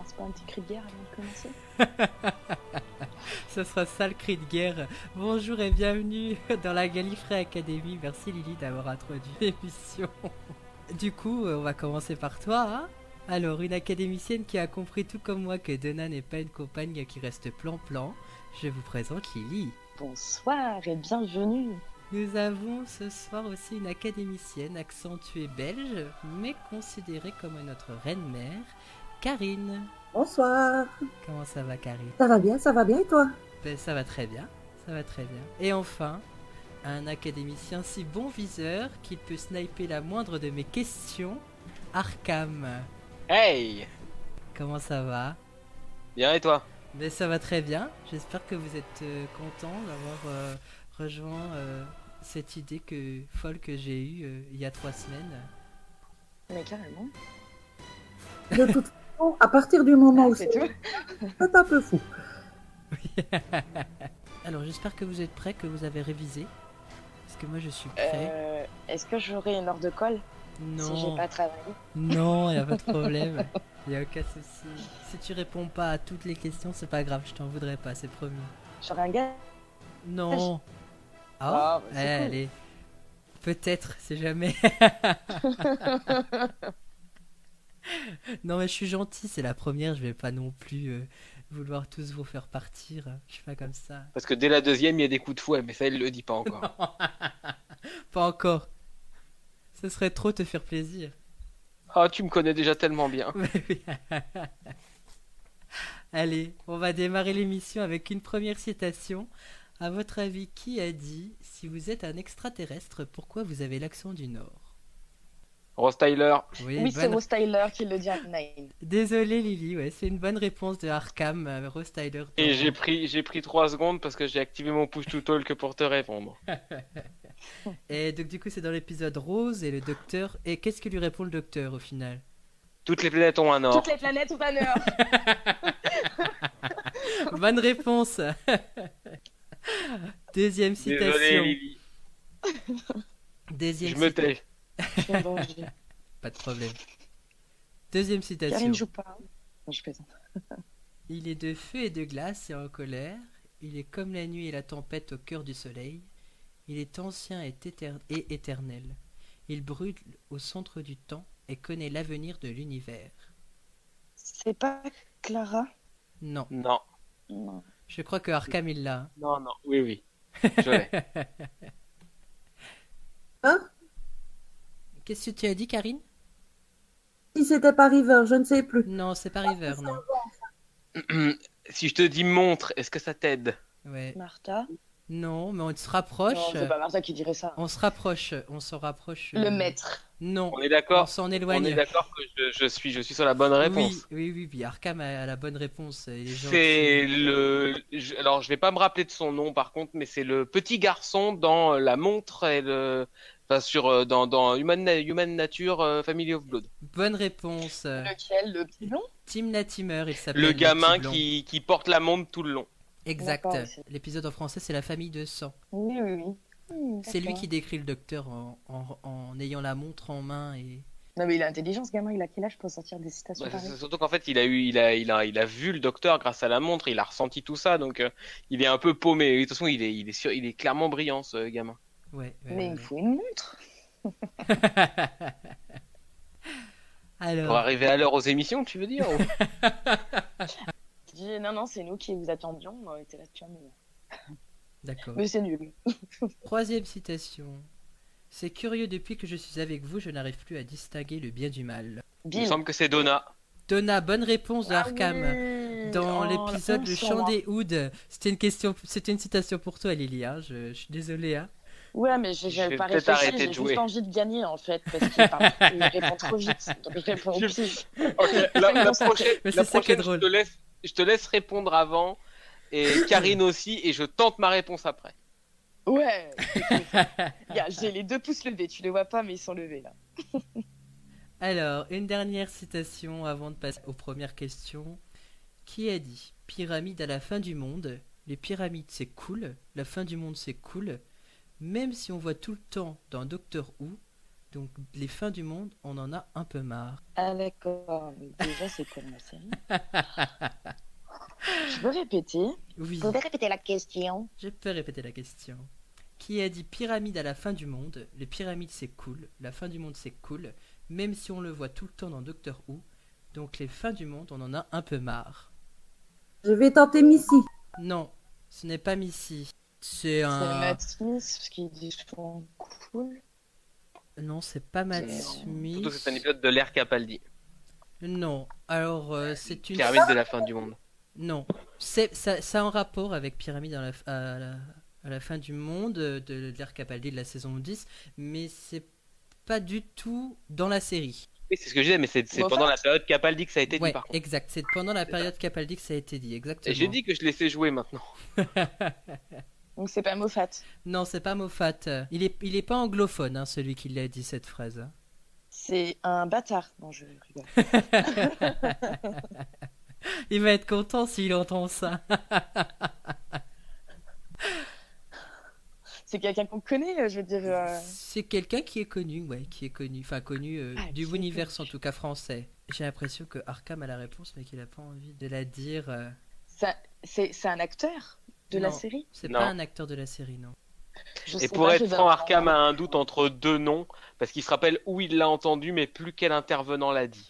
commence pas un petit cri de guerre avant de commencer? Ce sera ça le cri de guerre. Bonjour et bienvenue dans la Gallifrey Academy. Merci Lily d'avoir introduit l'émission. Du coup, on va commencer par toi. Hein, alors, une académicienne qui a compris tout comme moi que Donna n'est pas une compagne qui reste plan-plan. Je vous présente Lily. Bonsoir et bienvenue. Nous avons ce soir aussi une académicienne accentuée belge, mais considérée comme notre reine-mère, Karine. Bonsoir. Comment ça va, Karine? Ça va bien et toi? Ben, ça va très bien, ça va très bien. Et enfin, un académicien si bon viseur qu'il peut sniper la moindre de mes questions, Arkham. Hey! Comment ça va? Bien et toi? Ben, ça va très bien, j'espère que vous êtes content d'avoir rejoint cette idée folle que j'ai eue il y a 3 semaines. Mais carrément. De toute façon, à partir du moment où c'est c'est tout. un peu fou. Alors j'espère que vous êtes prêts, que vous avez révisé. Parce que moi je suis prêt. Est-ce que j'aurai une heure de colle Non. si j'ai pas travaillé? Non, y a pas de problème. Y a aucun souci. Si tu réponds pas à toutes les questions, c'est pas grave, je t'en voudrais pas, c'est promis. J'aurai un gars? Non. Ah, bah, c'est cool. Allez. Peut-être, c'est jamais. Non mais je suis gentil, c'est la première, je vais pas non plus vouloir tous vous faire partir. Je suis pas comme ça. Parce que dès la deuxième, il y a des coups de fouet, mais ça, il le dit pas encore. Pas encore. Ce serait trop te faire plaisir. Ah, tu me connais déjà tellement bien. Allez, on va démarrer l'émission avec une première citation. À votre avis, qui a dit « Si vous êtes un extraterrestre, pourquoi vous avez l'accent du Nord ?» Ross Tyler. Oui, c'est Rose Tyler qui le dit à Nine. Désolé Lily, ouais, c'est une bonne réponse de Arkham, Rose Tyler. Et j'ai pris 3 secondes parce que j'ai activé mon push to talk pour te répondre. Et donc du coup c'est dans l'épisode Rose et le docteur... Et qu'est-ce que lui répond le docteur au final? Toutes les planètes ont un or. Toutes les planètes ont un heure. Bonne réponse. Deuxième citation. Désolé, Lily. Deuxième Je me tais. Pas de problème. Deuxième citation. Karine joue pas. Non, je plaisante. Il est de feu et de glace et en colère. Il est comme la nuit et la tempête au cœur du soleil. Il est ancien et éternel. Il brûle au centre du temps et connaît l'avenir de l'univers. C'est pas Clara? Non. Non. Non. Je crois que Arkham il l'a. Non, non. Oui, oui. Je l'ai. Hein? Qu'est-ce que tu as dit, Karine? Si c'était pas River, je ne sais plus. Non, c'est pas River, non. Si je te dis montre, est-ce que ça t'aide? Ouais. Martha? Non, mais on se rapproche. Non, c'est pas Martha qui dirait ça. On se rapproche. On se rapproche. Le maître. Non. On est d'accord? On s'en éloigne. On est d'accord que je suis sur la bonne réponse. Oui. Puis Arkham a la bonne réponse. Il est C'est gentil. alors je vais pas me rappeler de son nom par contre, mais c'est le petit garçon dans La Montre et dans Human Nature Family of Blood. Bonne réponse. Lequel? Le petit blond? Tim Latimer, il s'appelle. Le gamin petit blond. qui porte la montre tout le long. Exact. D'accord, c'est- L'épisode en français, c'est la famille de sang. Oui. C'est lui D'accord. qui décrit le docteur en ayant la montre en main et. Non, mais il est intelligent, ce gamin. Il a quel âge pour sortir des citations Bah, pareilles? c'est surtout qu'en fait il a vu le docteur grâce à la montre, il a ressenti tout ça, donc il est un peu paumé. De toute façon il est clairement brillant ce gamin. Ouais. Mais il faut une montre. Pour Alors. arriver à l'heure aux émissions, tu veux dire? Je dis, non, c'est nous qui vous attendions. On était là depuis un moment. D'accord. Mais c'est nul. Troisième citation. C'est curieux, depuis que je suis avec vous, je n'arrive plus à distinguer le bien du mal. Il me Bill. semble que c'est Donna. Donna, bonne réponse de Arkham. oui. Dans Oh, l'épisode la Le honte sur Chant moi. des Hoods, c'était une citation pour toi, Lily. Hein. Je suis désolé. Hein. Ouais, mais Je j'ai vais pas peut-être réfléchi, arrêter de j'ai jouer. juste envie de gagner en fait, parce qu'il répond trop vite. Donc je réponds au pif. Ok, la prochaine, Mais c'est la ça qui est prochaine, drôle. je te laisse répondre avant et Karine aussi et je tente ma réponse après. Ouais. Regarde, j'ai les 2 pouces levés, tu les vois pas, mais ils sont levés là. Alors, une dernière citation avant de passer aux premières questions. Qui a dit « Pyramide à la fin du monde, les pyramides c'est cool, la fin du monde c'est cool, même si on voit tout le temps dans Doctor Who, Donc les fins du monde, on en a un peu marre. Ah d'accord, déjà c'est comme la série. Je peux répéter? Oui, Vous pouvez répéter la question? je peux répéter la question. Qui a dit pyramide à la fin du monde? Les pyramides c'est cool, la fin du monde c'est cool, même si on le voit tout le temps dans Doctor Who. Donc les fins du monde, on en a un peu marre. Je vais tenter Missy. Non, ce n'est pas Missy. C'est C'est un... Matt Smith, parce qu'il dit souvent cool. Non, c'est pas Matt C'est- Smith. Surtout que c'est un épisode de l'ère Capaldi. Non, alors c'est une... Pyramide de la fin du monde. Non, ça a un rapport avec Pyramide à la fin du monde de l'ère Capaldi de la saison 10, mais c'est pas du tout dans la série. Oui, c'est ce que je disais, mais c'est Moffat. pendant la période Capaldi que ça a été dit Ouais, par contre. exact, c'est pendant la C'est période Capaldi que ça a été dit, exactement. Et j'ai dit que je laissais jouer maintenant. Donc c'est pas Moffat. Non, c'est pas Moffat. Il est pas anglophone, hein, celui qui l'a dit cette phrase. Hein. C'est un bâtard. Non, je rigole. Il va être content s'il entend ça. C'est quelqu'un qu'on connaît, je veux dire. C'est quelqu'un qui est connu, ouais, qui est connu, enfin connu Ah, du qui est univers connu. en tout cas français. J'ai l'impression que Arkham a la réponse, mais qu'il a pas envie de la dire. C'est un acteur de la Non. série? C'est Non. pas un acteur de la série, non. Je Et sais pour pas, être je vais franc, avoir- Arkham a un doute entre deux noms, parce qu'il se rappelle où il l'a entendu, mais plus quel intervenant l'a dit.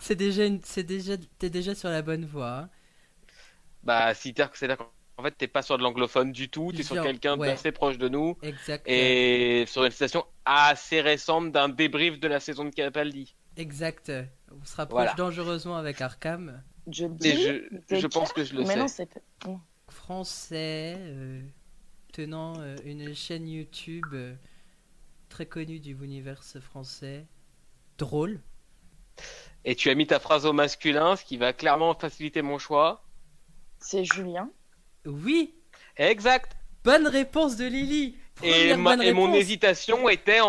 T'es déjà sur la bonne voie. Hein. Bah, c'est-à-dire qu'en fait, t'es pas sur de l'anglophone du tout, t'es sur Genre, quelqu'un ouais. d'assez proche de nous, Exact. et sur une citation assez récente d'un débrief de la saison de Capaldi. Exact. On se rapproche Voilà. dangereusement avec Arkham. Je Et dis. je pense que je le Mais sais. non, c'est pas. Français, tenant une chaîne YouTube très connue du univers français. Drôle. Et tu as mis ta phrase au masculin, ce qui va clairement faciliter mon choix. C'est Julien. Oui, Exact. bonne réponse de Lily. Et, Première bonne et mon réponse. hésitation était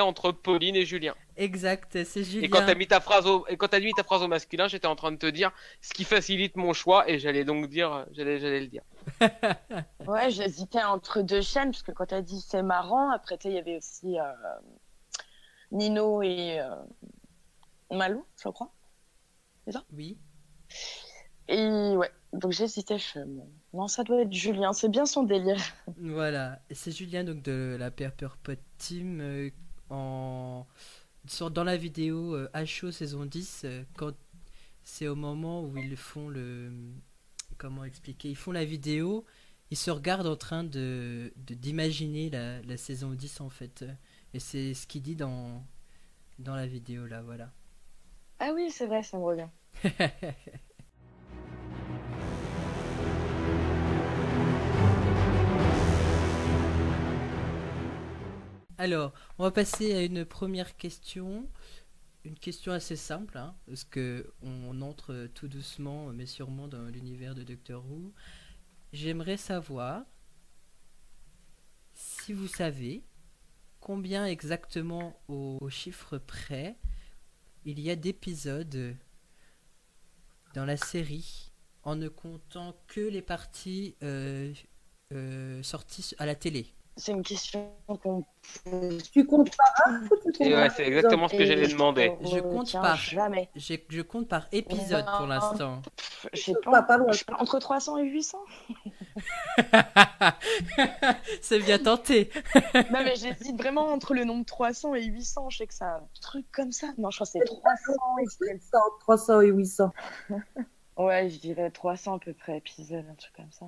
entre Pauline et Julien. Exact, c'est Julien. Et quand t'as mis ta phrase au masculin, j'étais en train de te dire ce qui facilite mon choix, et j'allais le dire. Ouais, j'hésitais entre deux chaînes, parce que quand t'as dit c'est marrant, après, tu sais, il y avait aussi Nino et Malou, je crois. Oui. Et ouais, donc j'hésitais. Non, ça doit être Julien, c'est bien son délire. Voilà, c'est Julien donc de la Pepper Pot Team dans la vidéo HO saison 10 quand c'est au moment où ils font comment expliquer, ils font la vidéo, ils se regardent en train d'imaginer la saison 10 en fait, et c'est ce qu'il dit dans la vidéo là, voilà. Ah oui, c'est vrai, ça me revient. Alors, on va passer à une première question. Une question assez simple, hein, parce que on entre tout doucement, mais sûrement dans l'univers de Doctor Who. J'aimerais savoir si vous savez combien exactement au chiffre près il y a d'épisodes dans la série, en ne comptant que les parties sorties à la télé. C'est une question qu'on pose. Tu comptes par un ou tu comptes Et ouais, par c'est exactement ce que j'allais demander. Je compte retiens par. Jamais. Je compte par épisode pour l'instant. Je sais Pas loin. entre 300 et 800. C'est bien tenté. Non, mais j'hésite vraiment entre le nombre 300 et 800. Je sais que c'est un truc comme ça. Non, je crois que c'est 300. 300 et 800. Ouais, je dirais 300 à peu près épisodes, un truc comme ça.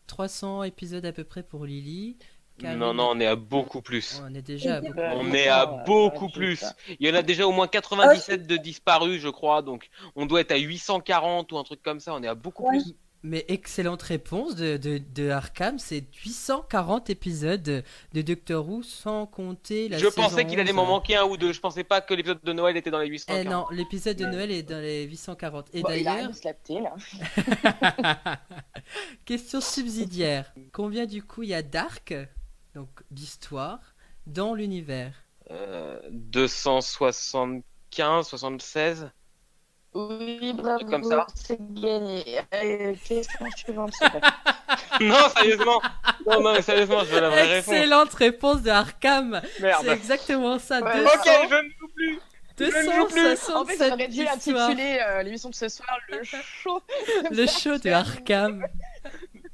300 épisodes à peu près pour Lily. Karine, Non, on est à beaucoup plus. On est déjà à beaucoup. On est à beaucoup plus. Il y en a déjà au moins 97 de disparus, je crois, donc on doit être à 840 ou un truc comme ça, on est à beaucoup Ouais. plus. Mais excellente réponse de Arkham, c'est 840 épisodes de Doctor Who sans compter la Je saison pensais qu'il allait 11. m'en manquer un ou deux, je pensais pas que l'épisode de Noël était dans les Eh 840. non, l'épisode de Noël est dans les 840. Et Bon, il d'ailleurs, arrête de se la péter, là. question subsidiaire. Combien du coup il y a d'arcs, donc d'histoire, dans l'univers? 275, 76. Oui, bravo, Comme ça. c'est gagné. Question suivante, s'il te plaît. Non, sérieusement. Non, non, mais sérieusement, je veux la vraie réponse. Excellente réponse de Arkham. C'est Merde. exactement ça. Ouais. 200, Ok, je ne joue plus. Je ne joue plus. 267 En fait, j'aurais dû histoires. intituler l'émission de ce soir le show. Le show de Arkham.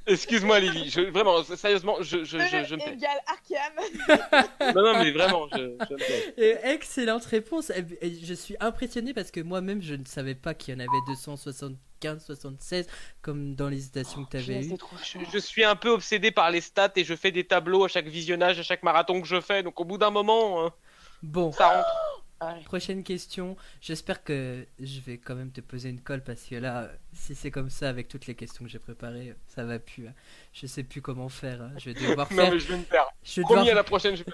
Excuse-moi, Lily. Vraiment, sérieusement, je me tais. Égale Arkham. Non, non, mais vraiment, je me tais. Et excellente réponse. Et je suis impressionné parce que moi-même, je ne savais pas qu'il y en avait 275, 76, comme dans l'hésitation que tu avais eue. C'est trop chaud. Je suis un peu obsédé par les stats et je fais des tableaux à chaque visionnage, à chaque marathon que je fais. Donc au bout d'un moment, Bon, ça rentre. Ouais. prochaine question. J'espère que je vais quand même te poser une colle parce que là, si c'est comme ça avec toutes les questions que j'ai préparées, ça va plus. Hein. Je sais plus comment faire. Hein. Je vais devoir Non, faire. mais je vais me perdre. Je vais Promis, devoir- à la prochaine, je vais...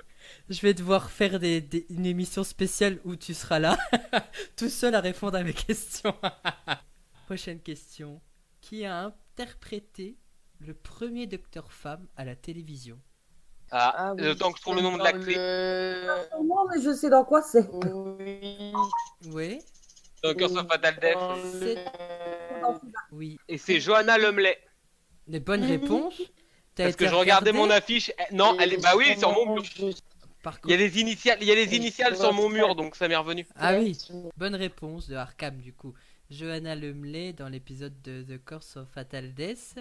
Je vais devoir faire une émission spéciale où tu seras là, tout seul à répondre à mes questions. Prochaine question. Qui a interprété le premier Docteur Femme à la télévision? Ah, oui, le temps que je trouve le c'est nom de dans l'actrice. Non, mais je sais dans quoi c'est. Oui. Oui, Dans Curse of Fatal Death. Dans C'est- le- oui. Et c'est Johanna Lumley. Des bonnes réponses. T'as Parce été que je regardais regardé mon affiche. Non, elle est... bah oui, sur mon mur. Par Il y a contre. les initiales sur mon mur, donc ça m'est revenu. Ah oui, bonne réponse de Arkham du coup. Johanna Lumley dans l'épisode de The Curse of Fatal Death.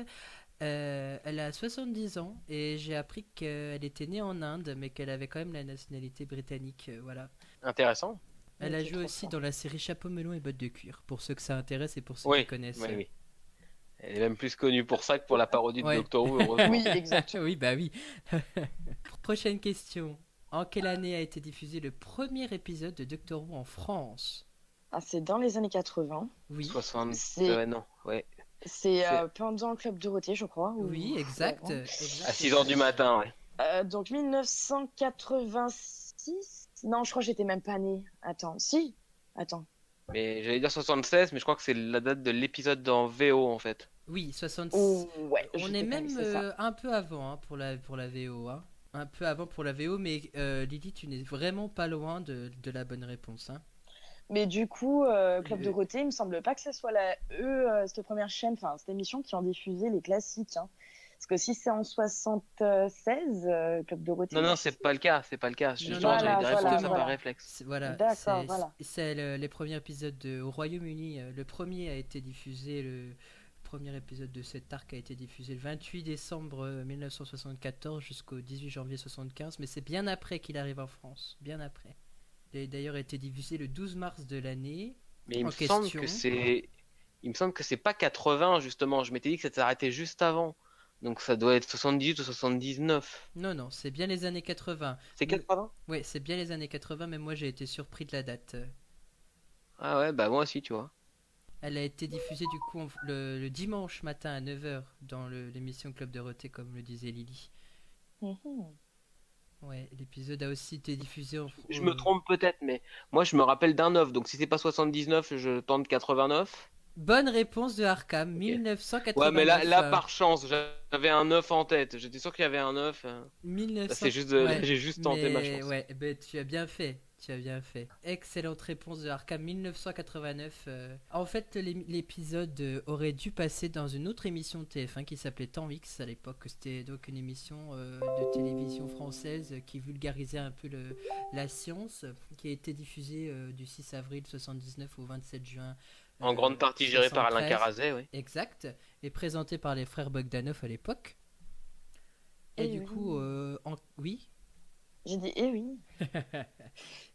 Elle a 70 ans et j'ai appris qu'elle était née en Inde mais qu'elle avait quand même la nationalité britannique. Voilà. Intéressant. Elle a c'est joué trop aussi fort. dans la série Chapeau melon et bottes de cuir, pour ceux que ça intéresse et pour ceux Oui, qui connaissent. oui, oui. Elle est même plus connue pour ça que pour la parodie de Ouais. Doctor Who, heureusement. Oui, exact. Oui, bah oui. Prochaine question. En quelle année a été diffusé le premier épisode de Doctor Who en France? Ah, c'est dans les années 80. Oui. 60... C'est- non, ouais. C'est pendant le Club Dorothée, je crois. Oui, exact. Ouais. exact. À 6h du matin, ouais. Donc 1986. Non, je crois que j'étais même pas née. Attends, si. Attends. Mais j'allais dire 76, mais je crois que c'est la date de l'épisode dans VO, en fait. Oui, 66. Oh, ouais. On j'étais est pas même née, c'est ça. un peu avant hein, pour la VO. Hein. Un peu avant pour la VO, mais Lily, tu n'es vraiment pas loin de la bonne réponse. Hein. Mais du coup, Club Dorothée, il me semble pas que ce soit cette première chaîne, enfin cette émission qui ont diffusé les classiques. Hein. Parce que si c'est en 76, Club Dorothée. Non, non, c'est pas le cas, c'est pas le cas. Justement, Voilà, j'avais des réponses voilà. par réflexe. Voilà, D'accord, voilà. c'est les premiers épisodes au Royaume-Uni. Le premier a été diffusé, le premier épisode de cet arc a été diffusé le 28 décembre 1974 jusqu'au 18 janvier 75, mais c'est bien après qu'il arrive en France, bien après. Il a d'ailleurs été diffusé le 12 mars de l'année. Mais il En me semble question. que c'est... Il me semble que c'est pas 80, justement. Je m'étais dit que ça s'arrêtait juste avant. Donc ça doit être 78 ou 79. Non, non, c'est bien les années 80. C'est 80? Oui, c'est bien les années 80, mais moi j'ai été surpris de la date. Ah ouais, bah moi aussi, tu vois. Elle a été diffusée du coup le dimanche matin à 9h dans l'émission Club Dorothée, comme le disait Lily. Mhm. Ouais, l'épisode a aussi été diffusé en... Je me trompe peut-être, mais moi je me rappelle d'un 9. Donc si c'est pas 79, je tente 89. Bonne réponse de Arkham, Ok. 1989. Ouais, mais là par chance, j'avais un 9 en tête. J'étais sûr qu'il y avait un 9. 1900... C'est juste, Ouais, j'ai juste tenté ma mais chance. ouais, ben, tu as bien fait. Tu as bien fait. Excellente réponse de Arkham 1989. En fait, l'épisode aurait dû passer dans une autre émission de TF1 qui s'appelait Temps X à l'époque. C'était donc une émission de télévision française qui vulgarisait un peu la science, qui a été diffusée du 6 avril 79 au 27 juin. En grande partie géré par Alain 73. Carazet, oui. Exact. Et présenté par les frères Bogdanov à l'époque. Et Eh du oui. coup, oui. J'ai dit, eh oui.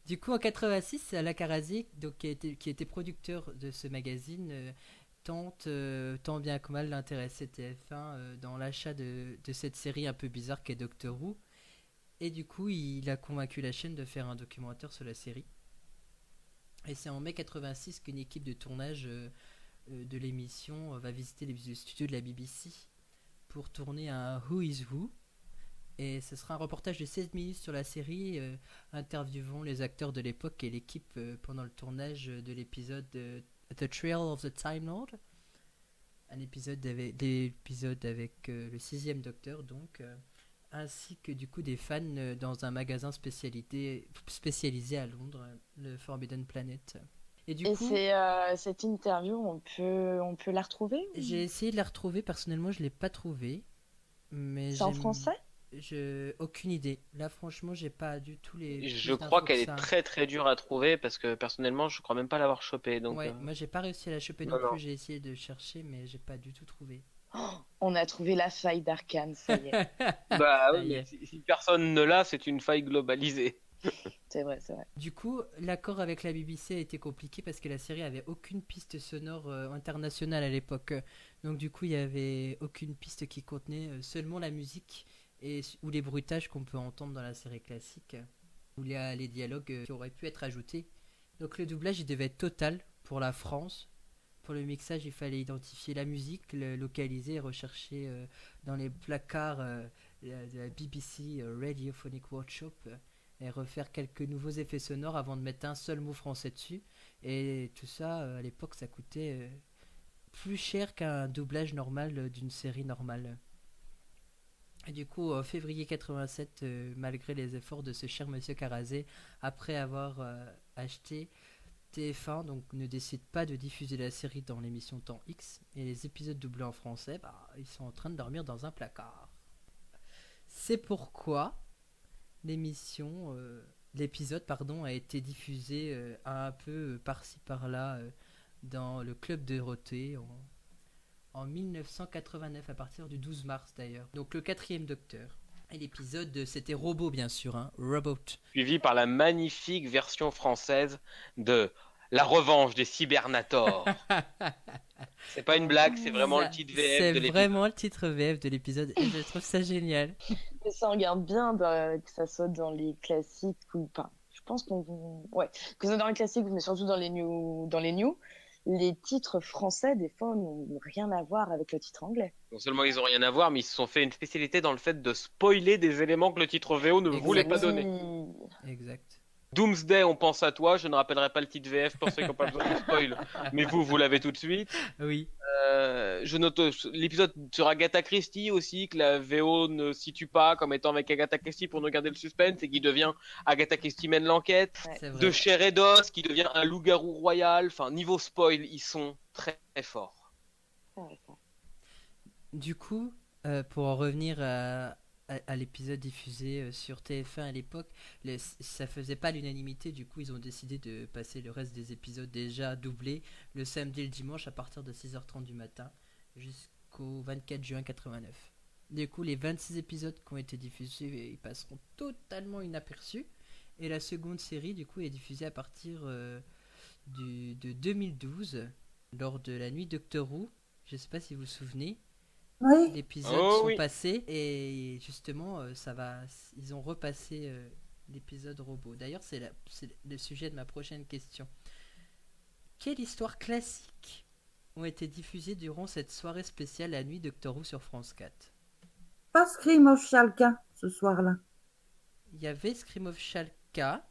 Du coup, en 86, Alain Carazé, donc, qui était producteur de ce magazine, tente tant bien que mal d'intéresser TF1 dans l'achat de cette série un peu bizarre qu'est Doctor Who. Et du coup, il a convaincu la chaîne de faire un documentaire sur la série. Et c'est en mai 86 qu'une équipe de tournage de l'émission va visiter les studios de la BBC pour tourner un Who is Who. Et ce sera un reportage de 16 minutes sur la série, interviewant les acteurs de l'époque et l'équipe pendant le tournage de l'épisode The Trail of the Time Lord. Un épisode avec le 6e Docteur, donc, ainsi que du coup des fans dans un magasin spécialisé à Londres, le Forbidden Planet. Et du Et coup, cette interview, on peut la retrouver? j'ai essayé de la retrouver, personnellement je ne l'ai pas trouvée. Mais C'est en français? Aucune idée. Là, franchement, j'ai pas du tout les. Je plus crois d'infos que qu'elle est ça. très très dure à trouver parce que personnellement, je crois même pas l'avoir chopée. Donc, Ouais, moi j'ai pas réussi à la choper non non, plus. non. J'ai essayé de chercher, mais j'ai pas du tout trouvé. Oh, on a trouvé la faille d'Arkane, ça y est. Bah Ça oui, y mais est. si personne ne l'a, c'est une faille globalisée. C'est vrai, c'est vrai. Du coup, l'accord avec la BBC a été compliqué parce que la série avait aucune piste sonore internationale à l'époque. Donc du coup, il y avait aucune piste qui contenait seulement la musique ou les bruitages qu'on peut entendre dans la série classique, ou les dialogues qui auraient pu être ajoutés. Donc le doublage, il devait être total pour la France. Pour le mixage, il fallait identifier la musique, le localiser et rechercher dans les placards de la BBC Radiophonic Workshop et refaire quelques nouveaux effets sonores avant de mettre un seul mot français dessus. Et tout ça, à l'époque, ça coûtait plus cher qu'un doublage normal d'une série normale. Et du coup, en février 87, malgré les efforts de ce cher monsieur Carazé, après avoir acheté TF1, donc ne décide pas de diffuser la série dans l'émission Temps X, et les épisodes doublés en français, ils sont en train de dormir dans un placard. C'est pourquoi l'épisode a été diffusé un peu par-ci par-là dans le club de Dorothée en 1989, à partir du 12 mars d'ailleurs. Donc le quatrième Docteur. Et l'épisode, c'était Robot bien sûr, hein, Robot. Suivi par la magnifique version française de La revanche des cybernators. C'est pas une blague, c'est vraiment le titre VF C'est de l'épisode. vraiment le titre VF de l'épisode et je trouve ça génial. Et ça, on regarde bien que ça soit dans les classiques ou pas. Je pense qu'on. Ouais, que ce soit dans les classiques, mais surtout dans les new. Les titres français, des fois, n'ont rien à voir avec le titre anglais. Non seulement ils ont rien à voir, mais ils se sont fait une spécialité dans le fait de spoiler des éléments que le titre VO ne voulait pas donner. Exact. Doomsday, on pense à toi. Je ne rappellerai pas le titre VF pour ceux qui n'ont pas besoin de spoil, mais vous l'avez tout de suite. Oui. Je note l'épisode sur Agatha Christie aussi, que la VO ne situe pas comme étant avec Agatha Christie pour nous garder le suspense et qui devient Agatha Christie mène l'enquête. Ouais. C'est vrai. De Chair et d'Os qui devient un loup-garou royal. Enfin, niveau spoil, ils sont très, très forts. Ouais, ça. Du coup, pour en revenir à l'épisode diffusé sur TF1 à l'époque, ça faisait pas l'unanimité, du coup ils ont décidé de passer le reste des épisodes déjà doublés le samedi et le dimanche à partir de 6h30 du matin jusqu'au 24 juin 89. Du coup les 26 épisodes qui ont été diffusés, ils passeront totalement inaperçus, et la seconde série du coup est diffusée à partir de 2012 lors de la nuit Doctor Who. Je sais pas si vous vous souvenez. Oui, Les épisodes Oh sont oui. passés et justement ils ont repassé l'épisode robot. D'ailleurs c'est le sujet de ma prochaine question. Quelle histoire classique ont été diffusées durant cette soirée spéciale La Nuit Doctor Who sur France 4? pas Scream of Shalka ce soir-là. Il y avait Scream of Shalka,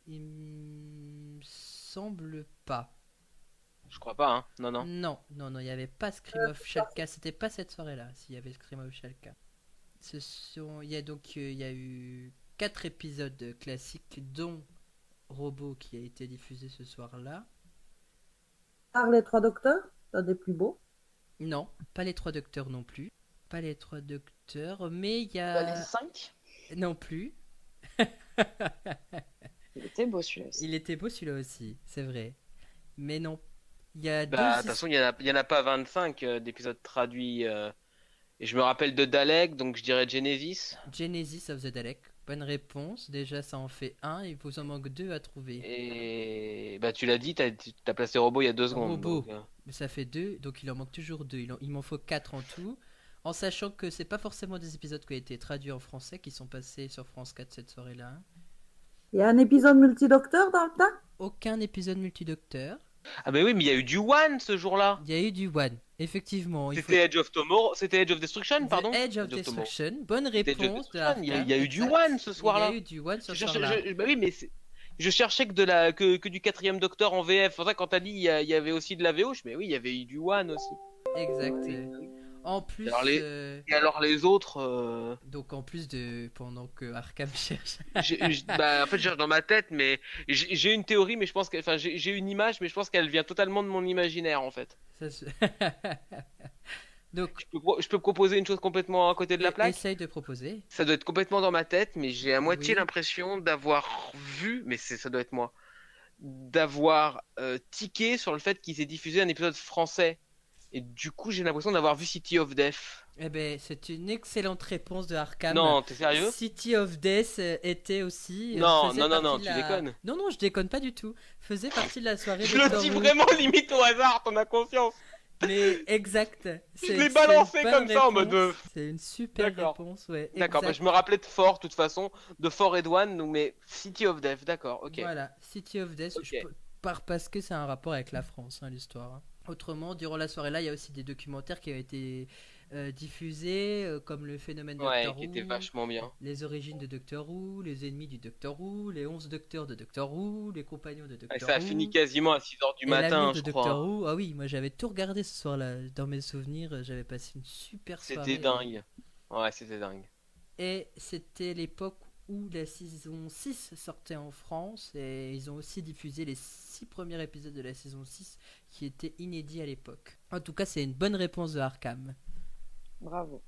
il me semble pas. Je crois pas, hein. Non, non. Non, il n'y avait pas Scream of Shalka, c'était pas cette soirée-là, s'il y avait Scream of Shalka. Il y a eu 4 épisodes classiques, dont Robot qui a été diffusé ce soir-là. Par les trois docteurs, l'un des plus beaux. Non, pas les 3 docteurs non plus. Pas les 3 docteurs, mais il y Bah, a... les 5, Non plus. il était beau celui-là aussi. Il était beau celui-là aussi, c'est vrai. Mais non. Il y a Bah, de deux... toute façon, il y en a pas 25 d'épisodes traduits. Et je me rappelle de Dalek, donc je dirais Genesis. Genesis of the Dalek. Bonne réponse. Déjà, ça en fait un. Il vous en manque 2 à trouver. Et bah, tu l'as dit, t'as placé Robot il y a 2 secondes. Robot. donc, Mais ça fait 2, donc il en manque toujours 2. Il m'en faut 4 en tout. En sachant que c'est pas forcément des épisodes qui ont été traduits en français qui sont passés sur France 4 cette soirée-là. Hein. Il y a un épisode multidocteur dans le tas. Aucun épisode multidocteur. Ah, mais oui, mais il y a eu du One ce jour-là. Il y a eu du One, effectivement. C'était Edge of Tomorrow, c'était Edge of Destruction, pardon. The Edge of Tomorrow. Destruction. Bonne C'était Edge of réponse de Destruction. Il Arkham. y a eu du Exact. One ce soir-là. Il y a eu du One ce Je cherchais- soir-là. bah oui, mais je cherchais que du quatrième Docteur en VF. C'est pour ça quand t'as dit il y avait aussi de la VO, mais oui, il y avait eu du One aussi. Exact. En plus, Alors, Et alors les autres, donc en plus de pendant que Arkham cherche. bah, en fait, je cherche dans ma tête, mais j'ai une théorie, mais je pense enfin, j'ai une image, mais je pense qu'elle vient totalement de mon imaginaire en fait. Ça se- Donc, Je peux proposer une chose complètement à côté de la plaque? essaye de proposer. Ça doit être complètement dans ma tête, mais j'ai à moitié Oui. l'impression d'avoir vu, mais ça doit être moi, d'avoir tiqué sur le fait qu'ils aient diffusé un épisode français. Et du coup, j'ai l'impression d'avoir vu City of Death. Eh ben, c'est une excellente réponse de Arkham. Non, t'es sérieux? City of Death était aussi. Non, faisait non, non, partie non, de tu déconnes. Non, non, je déconne pas du tout. Faisait partie de la soirée. Je le Doctor dis Who. vraiment limite au hasard, t'en as conscience. Mais exact. Je l'ai balancé une comme bonne ça en mode. réponse. C'est une super D'accord. réponse, ouais. D'accord, bah, exact. je me rappelais de Fort, de toute façon, de Fort Edouane, mais City of Death, d'accord, ok. Voilà, City of Death, Ok. parce que c'est un rapport avec la France, hein, l'histoire. Hein. Autrement, durant la soirée là, il y a aussi des documentaires qui ont été diffusés, comme le phénomène Ouais, Doctor qui Who, était vachement bien. les origines de Doctor Who, les ennemis du Doctor Who, les 11 docteurs de Doctor Who, les compagnons de Doctor Et ça a Who. fini quasiment à 6h du Et matin, l'avenir de je Doctor crois. Who. Ah oui, moi j'avais tout regardé ce soir-là. Dans mes souvenirs, j'avais passé une super soirée. C'était dingue. Ouais, c'était dingue. Et c'était l'époque où la saison 6 sortait en France. Et ils ont aussi diffusé les 6 premiers épisodes de la saison 6 qui étaient inédits à l'époque. En tout cas, c'est une bonne réponse de Arkham. Bravo.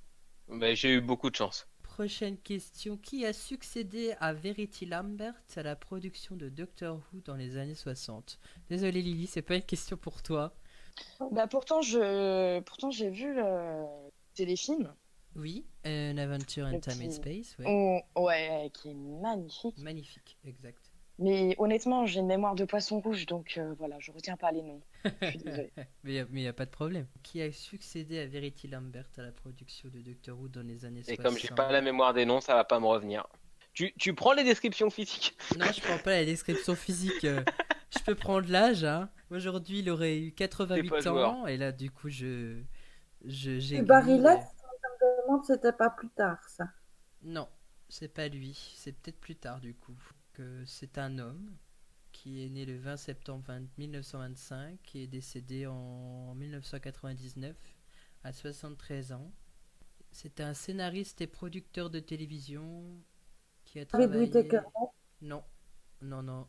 Bah, j'ai eu beaucoup de chance. Prochaine question. Qui a succédé à Verity Lambert à la production de Doctor Who dans les années 60? Désolé Lily, c'est pas une question pour toi. Bah pourtant j'ai vu le téléfilm. Oui, An Adventure in Le Time and petit- Space, ouais. Ouais, qui est magnifique. Magnifique, exact. Mais honnêtement, j'ai une mémoire de poisson rouge, donc voilà, je retiens pas les noms. Je suis désolée. Mais y a pas de problème. Qui a succédé à Verity Lambert à la production de Doctor Who dans les années Et 60? comme j'ai pas la mémoire des noms, ça va pas me revenir. Tu prends les descriptions physiques? Non, je prends pas la description physique. Je peux prendre l'âge. Hein. Aujourd'hui, il aurait eu T'es 88 pas ans. joueur. Et là, du coup, j'ai Et Barry Letts, je me demande si c'était pas plus tard, ça. Non, c'est pas lui. C'est peut-être plus tard, du coup. Que c'est un homme qui est né le 20 septembre 1925 et est décédé en 1999 à 73 ans. C'est un scénariste et producteur de télévision qui a David travaillé... Whittaker, non? Non,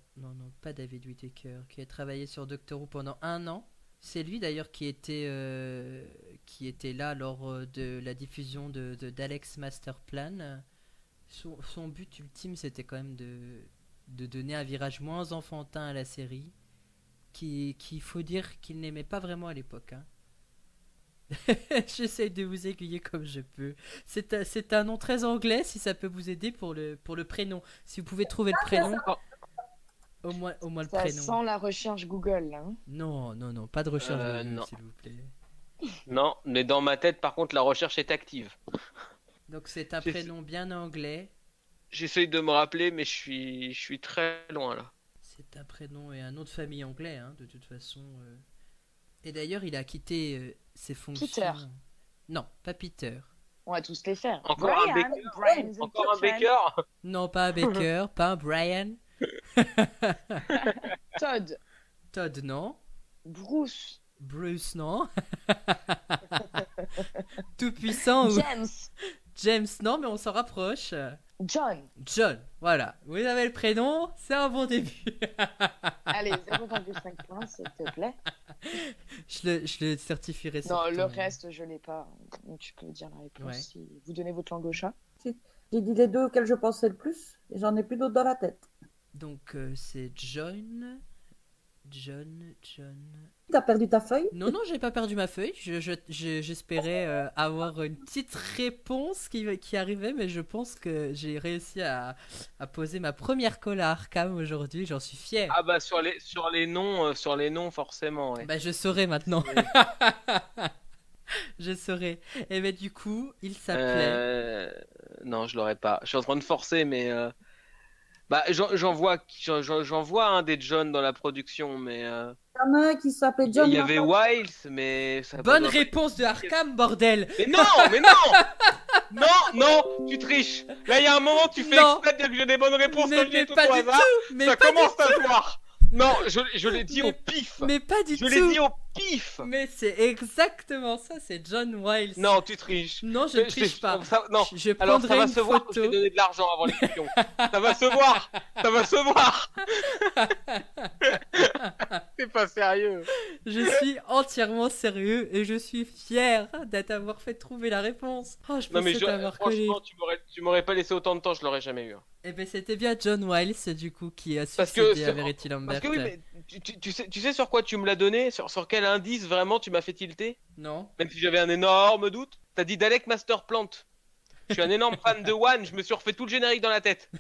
pas David Whittaker, qui a travaillé sur Doctor Who pendant 1 an. C'est lui d'ailleurs qui était là lors de la diffusion d'Alex Masterplan. Son but ultime, c'était quand même de donner un virage moins enfantin à la série, qu'il faut dire qu'il n'aimait pas vraiment à l'époque. Hein. J'essaye de vous aiguiller comme je peux. C'est un nom très anglais, si ça peut vous aider pour le prénom. Si vous pouvez trouver le prénom, au moins le Ça prénom. sent la recherche Google, là. Hein. Non, pas de recherche Google, non. s'il vous plaît. Non, mais dans ma tête, par contre, la recherche est active. Donc c'est un J'ai- prénom bien anglais. J'essaye de me rappeler, mais je suis très loin là. C'est un prénom et un nom de famille anglais, hein, de toute façon. Et d'ailleurs, il a quitté ses fonctions. Peter. Non, pas Peter. On va tous les faire. Encore un Baker Brian the Encore un Cookman, Baker? Non, pas un Baker, pas un Brian. Todd, Todd, non. Bruce, Bruce, non. Tout puissant ou James, James, non, mais on s'en rapproche. John. John, voilà. Vous avez le prénom, c'est un bon début. Allez, 0,5 points, s'il te plaît. je le certifierai. sur Non, le ton- reste, je l'ai pas. Donc, tu peux dire la réponse Ouais. si vous donnez votre langue au chat. J'ai dit les deux auxquels je pensais le plus, et j'en ai plus d'autres dans la tête. Donc c'est John. T'as perdu ta feuille? Non, j'ai pas perdu ma feuille. J'espérais avoir une petite réponse qui arrivait, mais je pense que j'ai réussi à poser ma première colle à Arkham aujourd'hui. J'en suis fier. Ah bah sur les noms forcément. Ouais. Bah je saurai maintenant. Je saurai. Et bah du coup, il s'appelait. Non, je l'aurais pas. Je suis en train de forcer, mais bah j'en vois un des John dans la production, mais Il y en a un qui s'appelait il John. y avait Lambert. Wiles, mais ça Bonne doit pas- réponse de Arkham, bordel. Mais non, non, tu triches. Là, il y a un moment, tu fais Non. exprès de dire que j'ai des bonnes réponses Mais comme j'ai tout pas au du hasard. tout. Mais Ça pas commence à se voir. Non, je l'ai dit Mais- au pif. Mais pas du Je tout. l'ai dit au pif. Mais c'est exactement ça. C'est John Wiles. Non, tu triches. Non, je ne triche pas. Non. Je Alors prendrai ça va une se voir que je photo. t'ai donné de l'argent avant l'émission. Ça va se voir. C'est pas sérieux. Je suis entièrement sérieux et je suis fier d'avoir fait trouver la réponse. Oh, je Non mais pensais t'avoir collé. franchement, tu m'aurais pas laissé autant de temps, je l'aurais jamais eu. Eh ben c'était bien John Wiles du coup qui a Parce que succédé à Verity Lambert. Parce que oui, mais tu sais sur quoi tu me l'as donné, sur quel indice vraiment tu m'as fait tilter? Non. Même si j'avais un énorme doute. T'as dit Dalek Masterplant. Je suis un énorme fan de One, je me suis refait tout le générique dans la tête.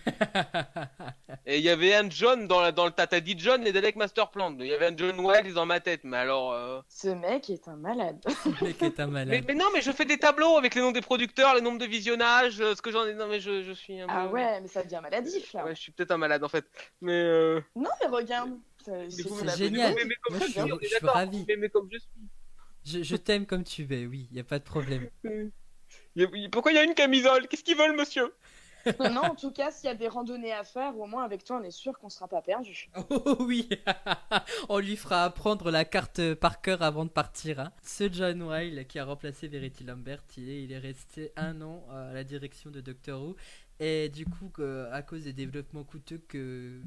Et il y avait un John dans le t'as dit John et Dalek Masterplant. Il y avait un John Wiles dans ma tête, mais alors. Ce mec est un malade. Le mec est un malade. Mais non, mais je fais des tableaux avec les noms des producteurs, les nombres de visionnages, ce que j'en ai. Non, mais je suis un peu. Ah ouais, mais ça devient maladif là. Ouais, je suis peut-être un malade en fait. Mais. Non, mais regarde. C'est génial. Moi, je suis ravi. Mais comme je suis. Je t'aime comme tu es, oui, y a pas de problème. Pourquoi il y a une camisole? Qu'est-ce qu'ils veulent, monsieur? Non, en tout cas, s'il y a des randonnées à faire, au moins avec toi, on est sûr qu'on sera pas perdu. Oh oui. On lui fera apprendre la carte par cœur avant de partir. Hein. Ce John Wiles qui a remplacé Verity Lambert, il est resté 1 an à la direction de Doctor Who. Et du coup, à cause des développements coûteux que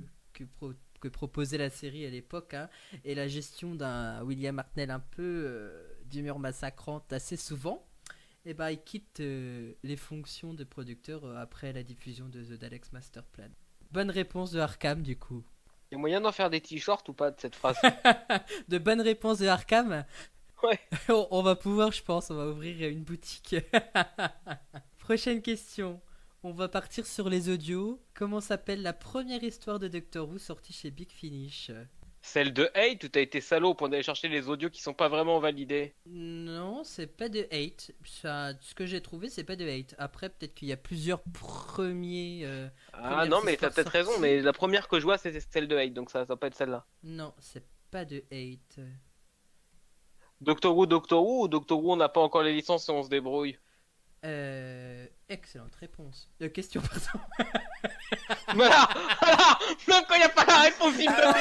proposait la série à l'époque, hein, et la gestion d'un William Hartnell un peu d'humeur massacrante assez souvent, et bah, il quitte les fonctions de producteur après la diffusion de The Daleks Master Plan. Bonne réponse de Arkham du coup. Il y a moyen d'en faire des t-shirts ou pas de cette phrase? De bonnes réponses de Arkham. Ouais. On va pouvoir, je pense, on va ouvrir une boutique. Prochaine question. On va partir sur les audios. Comment s'appelle la première histoire de Doctor Who sortie chez Big Finish? Celle de Hate, où t'as été salaud pour aller chercher les audios qui sont pas vraiment validés? Non, c'est pas de Hate. Ça, ce que j'ai trouvé, c'est pas de Hate. Après, peut-être qu'il y a plusieurs premiers. Ah non, mais t'as peut-être raison, mais la première que je vois, c'est celle de Hate, donc ça va pas être celle-là. Non, c'est pas de Hate. Doctor Who, ou Doctor Who, on n'a pas encore les licences et on se débrouille? Excellente réponse. Question, pardon. Voilà. Même quand il n'y a pas la réponse, il Les gars,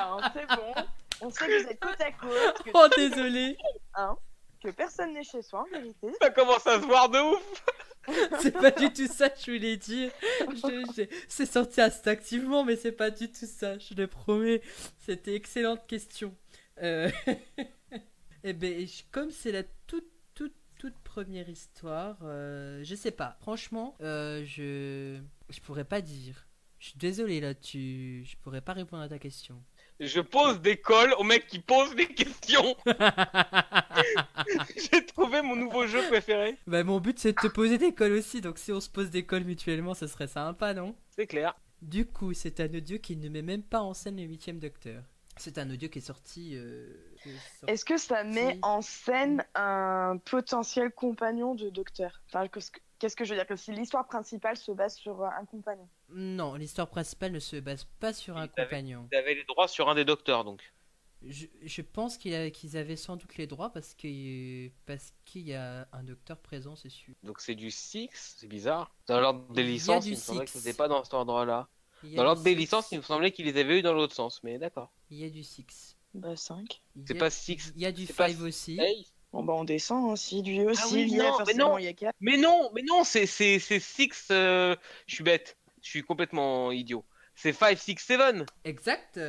hein, c'est bon. On sait que vous êtes côte à côte. Que Oh, désolé. que personne n'est chez soi, en vérité. Ça commence à se voir de ouf. C'est pas du tout ça que je voulais dire. C'est sorti instinctivement, mais c'est pas du tout ça, je le promets. C'était excellente question. Eh ben, comme c'est la toute première histoire, je sais pas. Franchement, je pourrais pas dire. Je suis désolé là, je pourrais pas répondre à ta question. Je pose des calls au mec qui pose des questions. J'ai trouvé mon nouveau jeu préféré. Bah, mon but c'est de te poser des calls aussi, donc si on se pose des calls mutuellement, ce serait sympa, non? C'est clair. Du coup, c'est un audio qui ne met même pas en scène le 8ème Docteur. C'est un audio qui est sorti. Est-ce que ça met en scène un potentiel compagnon de Docteur? Enfin, qu'est-ce que je veux dire? Que si l'histoire principale se base sur un compagnon? Non, l'histoire principale ne se base pas sur un compagnon. Ils avaient les droits sur un des docteurs, donc. Je pense qu'ils avaient sans doute les droits parce qu'il y a un docteur présent, c'est sûr. Donc c'est du 6, c'est bizarre. Dans l'ordre des licences, il me semblait que c'était pas dans cet ordre-là. Dans l'ordre des licences, il me semblait qu'ils les avaient eu dans l'autre sens, mais d'accord. Il y a du 6. Bah 5. C'est pas 6. Il y a du 5 aussi. Bon bah on descend aussi, lui aussi, Ah oui, il y a non, forcément, il y a 4. Mais non, c'est 6, je suis bête, je suis complètement idiot. C'est 5, 6, 7. Exact.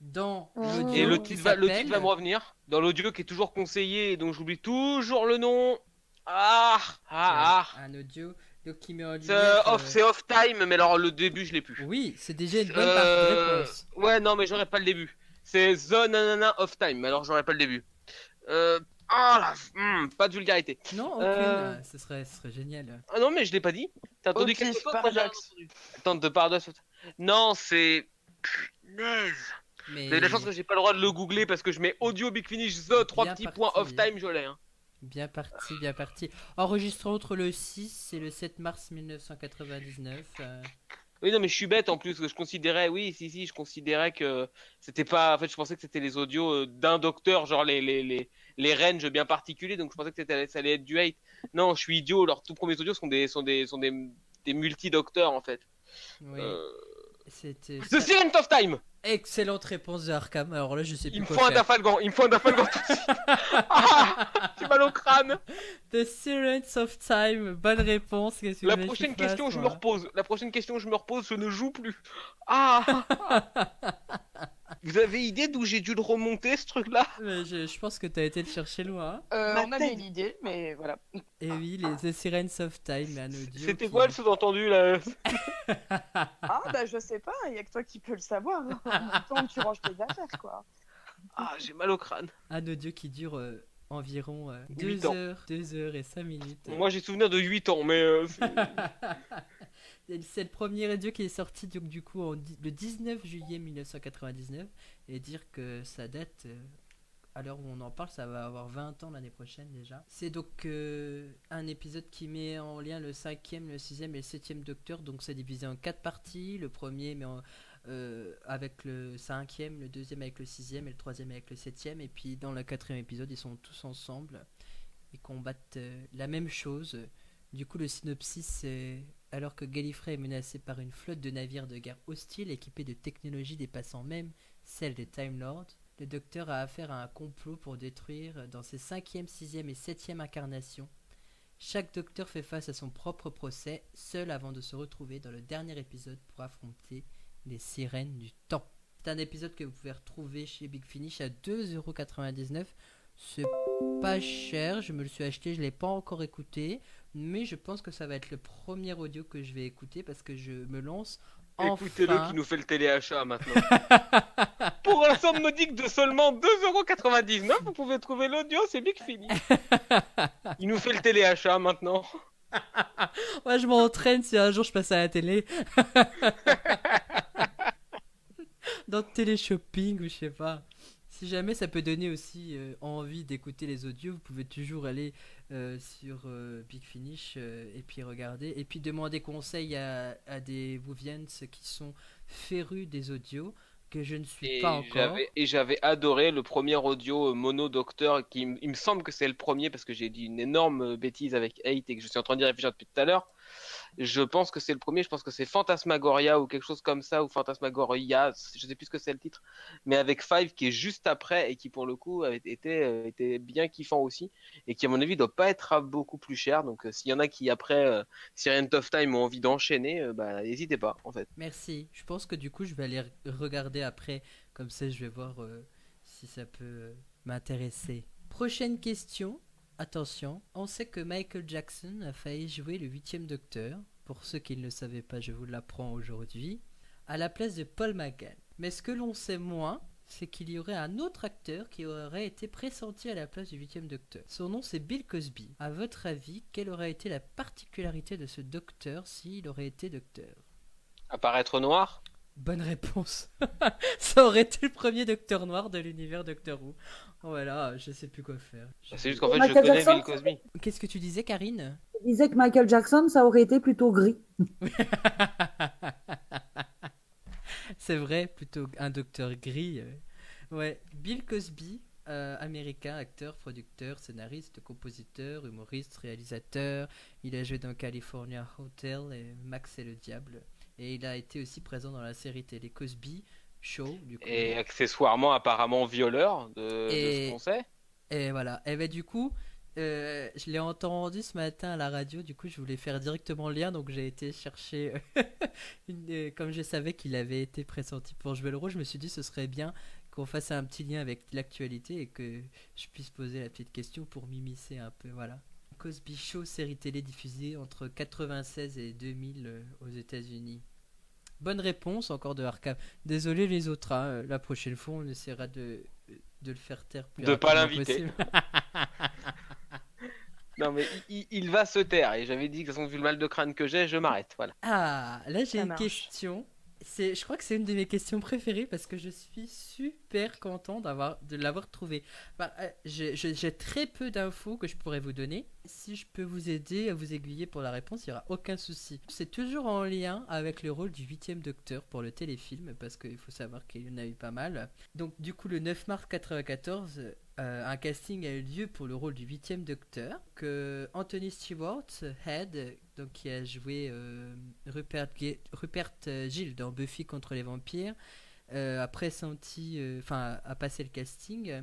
Dans l'audio. Et le titre va me revenir. Dans l'audio qui est toujours conseillé, donc j'oublie toujours le nom. Un audio. Qui met en lumière, c'est off time, mais alors le début je l'ai plus. Oui, c'est déjà une bonne partie de réponse. Ouais, non, mais j'aurais pas le début. C'est The Nanana Off Time, mais alors j'aurais pas le début. Pas de vulgarité. Non, aucune. Ce serait génial. Ah non, mais je l'ai pas dit. T'as entendu quelque chose? Paradoxe. Attends, de Paradoxe. Non, c'est. Punaise. Mais... Vous avez la chance que j'ai pas le droit de le googler parce que je mets audio Big Finish The 3 petits points off time, je l'ai. Hein. Bien parti. Enregistré entre le 6 et le 7 mars 1999. Oui, non, mais je suis bête en plus. Je considérais, je considérais que c'était pas. En fait, je pensais que c'était les audios d'un docteur, genre les ranges bien particuliers. Donc, je pensais que ça allait être du hate. Non, je suis idiot. Leurs tout premiers audios sont des multi-docteurs en fait. Oui. C'était. The Silent of Time! Excellente réponse de Arkham. Alors là, je sais plus Il me quoi faut un faire. Dafalgan. Tout de suite. J'ai mal au crâne. The Silence of Time. Bonne réponse. La prochaine question, je me repose. Je ne joue plus. Vous avez idée d'où j'ai dû le remonter, ce truc-là? Mais je pense que t'as été le chercher loin. On avait une idée, mais voilà. Et oui, les The Sirens of Time, un audio. C'était quoi le sous-entendu, là? Ah, bah je sais pas, il y a que toi qui peux le savoir. Hein. En même temps, tu ranges tes affaires, quoi. Ah, j'ai mal au crâne. Un audio qui dure environ 8 2 ans. heures, 2 heures et 5 minutes. Moi, j'ai souvenir de 8 ans, mais... C'est le premier audio qui est sorti donc, du coup le 19 juillet 1999 et dire que ça date, à l'heure où on en parle, ça va avoir 20 ans l'année prochaine déjà. C'est donc un épisode qui met en lien le 5e, le 6e et le 7e Docteur, donc c'est divisé en 4 parties. Le premier mais avec le 5e, le 2e avec le 6e et le 3e avec le 7e. Et puis dans le 4e épisode, ils sont tous ensemble et combattent la même chose. Du coup, le synopsis, c'est alors que Gallifrey est menacé par une flotte de navires de guerre hostiles équipés de technologies dépassant même celle des Time Lords, le Docteur a affaire à un complot pour détruire dans ses 5e, 6e et 7e incarnations. Chaque Docteur fait face à son propre procès, seul avant de se retrouver dans le dernier épisode pour affronter les sirènes du temps. C'est un épisode que vous pouvez retrouver chez Big Finish à 2,99€. C'est pas cher, je me le suis acheté, je l'ai pas encore écouté, mais je pense que ça va être le premier audio que je vais écouter parce que je me lance enfin. Écoutez-le qui nous fait le téléachat maintenant. Pour un somme modique de seulement 2,99€, vous pouvez trouver l'audio, c'est Big Finish. Il nous fait le téléachat maintenant. Ouais, je m'entraîne si un jour je passe à la télé. Dans le télé-shopping ou je sais pas. Si jamais ça peut donner aussi envie d'écouter les audios, vous pouvez toujours aller sur Big Finish et puis regarder. Et puis demander conseil à des Wouvians qui sont férus des audios, que je ne suis pas encore. J'avais adoré le premier audio Mono Docteur, il me semble que c'est le premier parce que j'ai dit une énorme bêtise avec 8 et que je suis en train d'y réfléchir depuis tout à l'heure. Je pense que c'est le premier, je pense que c'est Fantasmagoria ou quelque chose comme ça, ou Fantasmagoria, je sais plus ce que c'est le titre, mais avec Five qui est juste après et qui pour le coup était bien kiffant aussi, et qui à mon avis doit pas être beaucoup plus cher, donc s'il y en a qui après Sirens of Time ont envie d'enchaîner, n'hésitez pas en fait. Merci, je pense que du coup je vais aller regarder après, comme ça je vais voir si ça peut m'intéresser. Prochaine question. Attention, on sait que Michael Jackson a failli jouer le 8e Docteur, pour ceux qui ne le savaient pas, je vous l'apprends aujourd'hui, à la place de Paul McGann. Mais ce que l'on sait moins, c'est qu'il y aurait un autre acteur qui aurait été pressenti à la place du 8e Docteur. Son nom c'est Bill Cosby. À votre avis, quelle aurait été la particularité de ce Docteur s'il aurait été Docteur? Apparaître noir? Bonne réponse. Ça aurait été le premier Docteur Noir de l'univers Doctor Who. Voilà, je sais plus quoi faire. C'est juste qu'en fait, Michael je connais Jackson, Bill Cosby. Qu'est-ce que tu disais, Karine? Je disais que Michael Jackson, ça aurait été plutôt gris. C'est vrai, plutôt un docteur gris. Ouais, Bill Cosby, américain, acteur, producteur, scénariste, compositeur, humoriste, réalisateur. Il a joué dans California Hotel et Max et le Diable. Et il a été aussi présent dans la série télé Cosby Show. Du coup. Et accessoirement, apparemment, violeur de ce qu'on sait. Et voilà. Et ben du coup, je l'ai entendu ce matin à la radio. Du coup, je voulais faire directement le lien. Donc, j'ai été chercher. Comme je savais qu'il avait été pressenti pour jouer le rôle, je me suis dit ce serait bien qu'on fasse un petit lien avec l'actualité et que je puisse poser la petite question pour m'immiscer un peu. Voilà. Cosby Show, série télé diffusée entre 96 et 2000 aux États-Unis. Bonne réponse encore de Arkham. Désolé les autres, hein. La prochaine fois on essaiera de le faire taire plus de pas rapidement l'inviter. possible. Non mais il va se taire et j'avais dit que de toute façon vu le mal de crâne que j'ai, je m'arrête. Voilà. Ah, là j'ai Ça une marche. question. Je crois que c'est une de mes questions préférées parce que je suis super content de l'avoir trouvée. J'ai très peu d'infos que je pourrais vous donner. Si je peux vous aider à vous aiguiller pour la réponse, il n'y aura aucun souci. C'est toujours en lien avec le rôle du 8e Docteur pour le téléfilm parce qu'il faut savoir qu'il y en a eu pas mal. Donc du coup le 9 mars 1994, un casting a eu lieu pour le rôle du 8e Docteur, que Anthony Stewart Head, donc qui a joué Rupert Gill dans Buffy contre les vampires, a passé le casting.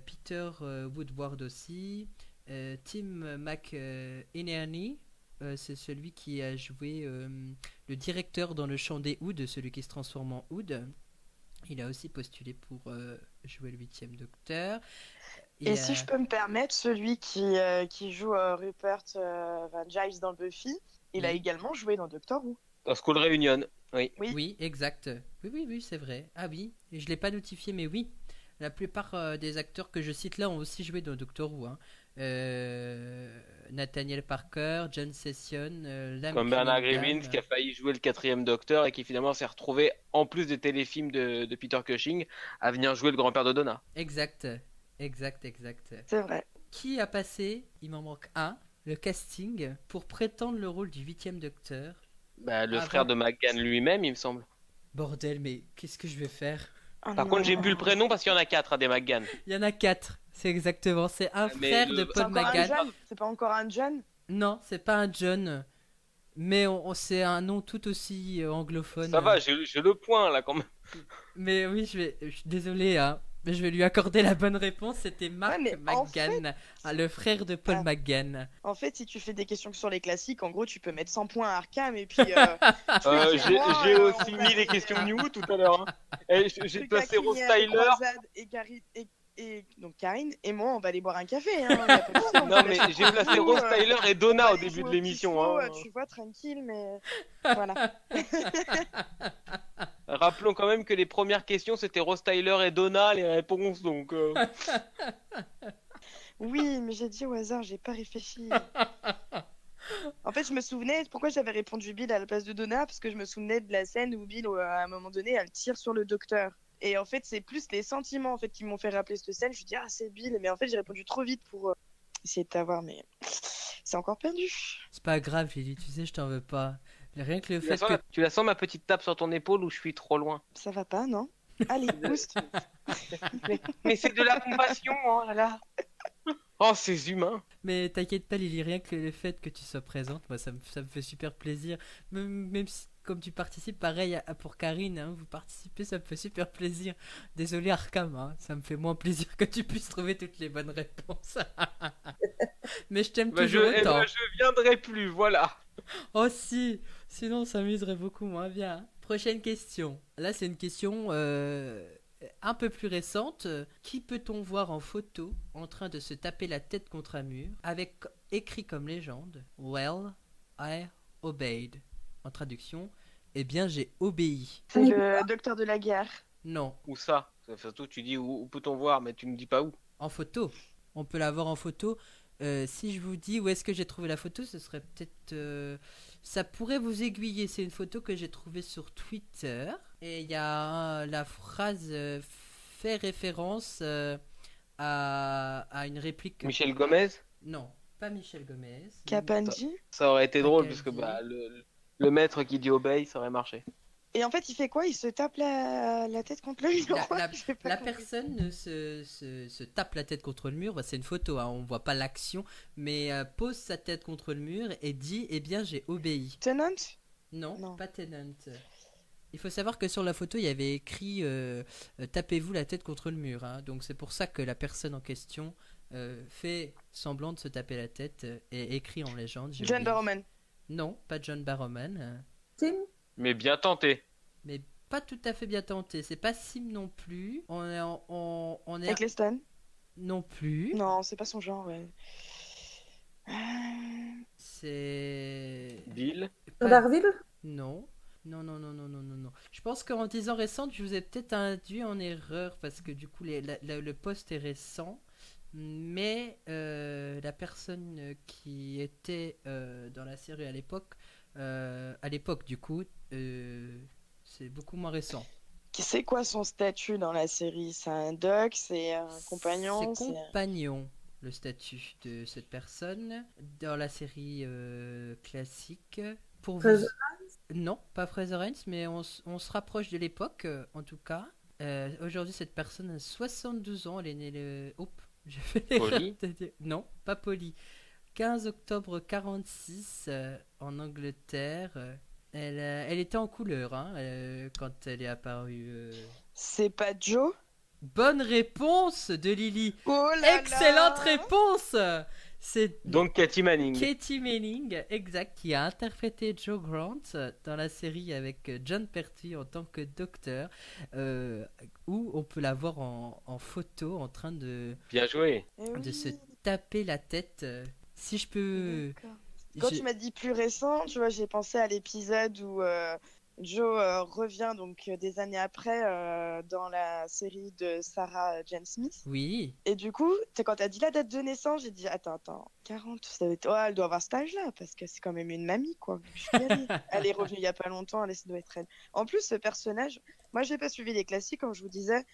Peter Woodward aussi, Tim McInerney, c'est celui qui a joué le directeur dans Le Chant des Ouds, celui qui se transforme en Oud. Il a aussi postulé pour jouer le 8e Docteur. Et si je peux me permettre, celui qui joue Rupert Van Giles dans Buffy, il a également joué dans Doctor Who. Dans School Reunion, oui. Oui, exact. Oui, c'est vrai. Ah oui, je ne l'ai pas notifié, mais oui. La plupart des acteurs que je cite là ont aussi joué dans Doctor Who. Hein. Nathaniel Parker, John Session, comme Bernard Griffin qui a failli jouer le 4e Docteur et qui finalement s'est retrouvé, en plus des téléfilms de Peter Cushing, à venir jouer le grand-père de Donna. Exact. C'est vrai. Qui a passé, il m'en manque un, le casting pour prétendre le rôle du 8e Docteur? Le frère de McGann lui-même, il me semble. Bordel, mais qu'est-ce que je vais faire? Par contre, j'ai plus le prénom parce qu'il y en a 4 des McGann. Il y en a 4, c'est exactement. C'est un frère de Paul McGann. C'est pas encore un John? Non, c'est pas un John. Mais c'est un nom tout aussi anglophone. Ça va, j'ai le point là quand même. Mais oui, je suis désolé, hein. Mais je vais lui accorder la bonne réponse. C'était Mark McGann, le frère de Paul McGann. En fait, si tu fais des questions sur les classiques, en gros, tu peux mettre 100 points à Arkham et puis. J'ai aussi mis les questions New tout à l'heure. Hein. J'ai placé Rose Tyler. Et donc Karine et moi, on va aller boire un café. Hein. Non, mais j'ai placé Rose Tyler et Donna au début de l'émission. Hein. Tu vois, tranquille, mais voilà. Rappelons quand même que les premières questions, c'était Rose Tyler et Donna, les réponses, donc... Oui, mais j'ai dit au hasard, j'ai pas réfléchi. En fait, je me souvenais pourquoi j'avais répondu Bill à la place de Donna, parce que je me souvenais de la scène où Bill, à un moment donné, elle tire sur le docteur. Et en fait, c'est plus les sentiments en fait qui m'ont fait rappeler cette scène. Je me dis c'est Bill, mais en fait, j'ai répondu trop vite pour essayer de t'avoir, mais c'est encore perdu. C'est pas grave, Lily, tu sais, je t'en veux pas. Rien que le fait que... Tu la sens ma petite tape sur ton épaule ou je suis trop loin? Ça va pas, non? Allez, boost. mais c'est de la compassion, oh là là. Oh, ces humains. Mais t'inquiète pas, Lily, rien que le fait que tu sois présente, moi, ça me fait super plaisir. Même si, comme tu participes, pareil pour Karine, hein, vous participez, ça me fait super plaisir. Désolé, Arkham, hein, ça me fait moins plaisir que tu puisses trouver toutes les bonnes réponses. Mais je t'aime toujours autant. Je viendrai plus, voilà. Oh si, sinon on s'amuserait beaucoup moins bien. Prochaine question. Là, c'est une question un peu plus récente. Qui peut-on voir en photo en train de se taper la tête contre un mur avec écrit comme légende Well, I obeyed. En traduction, eh bien j'ai obéi. C'est le docteur de la guerre. Non. Où ça? Surtout tu dis où peut-on voir, mais tu ne dis pas où. En photo. On peut la voir en photo. Si je vous dis où est-ce que j'ai trouvé la photo, ce serait peut-être... ça pourrait vous aiguiller. C'est une photo que j'ai trouvée sur Twitter. Et il y a la phrase fait référence à une réplique... Michel Gomez? Non, pas Michel Gomez. Capaldi? Ça aurait été drôle, parce que le maître qui dit obey, ça aurait marché. Et en fait, il fait quoi? Il se tape la tête contre le mur? La personne se tape la tête contre le mur. C'est une photo, hein, on voit pas l'action, mais pose sa tête contre le mur et dit eh bien j'ai obéi. Tennant? Non, pas Tennant. Il faut savoir que sur la photo il y avait écrit tapez-vous la tête contre le mur, hein. Donc c'est pour ça que la personne en question fait semblant de se taper la tête et écrit en légende John Barrowman? Non, pas John Barrowman. Sim? Mais bien tenté. Mais pas tout à fait bien tenté. C'est pas Sim non plus. On est Eccleston? Non plus. Non, c'est pas son genre, ouais. C'est... Bill? Darville? Non. Non. Je pense qu'en disant récente, je vous ai peut-être induit en erreur parce que du coup, le post est récent. Mais la personne qui était dans la série à l'époque du coup, c'est beaucoup moins récent. C'est quoi son statut dans la série? C'est un doc? C'est un compagnon? C'est compagnon, le statut de cette personne dans la série classique. Pour vous... Non, pas Fraser Hines, mais on se rapproche de l'époque en tout cas. Aujourd'hui, cette personne a 72 ans. Elle est née j'ai fait Polly? Non, pas Polly. 15 octobre 46 en Angleterre. Elle était en couleur hein, quand elle est apparue. C'est pas Joe? Bonne réponse de Lily. Oh là Excellente là. réponse. C'est Donc Katy Manning. Katy Manning, exact, qui a interprété Jo Grant dans la série avec John Pertwee en tant que docteur, où on peut la voir en photo en train Bien joué. de se taper la tête. Si je peux... Quand tu m'as dit plus récent, tu vois, j'ai pensé à l'épisode où Joe revient donc des années après dans la série de Sarah Jane Smith. Oui. Et du coup, quand tu as dit la date de naissance, j'ai dit attends, 40, ça doit être... elle doit avoir cet âge-là parce que c'est quand même une mamie quoi. Elle est revenue il y a pas longtemps, ça doit être elle. En plus, ce personnage, moi j'ai pas suivi les classiques comme je vous disais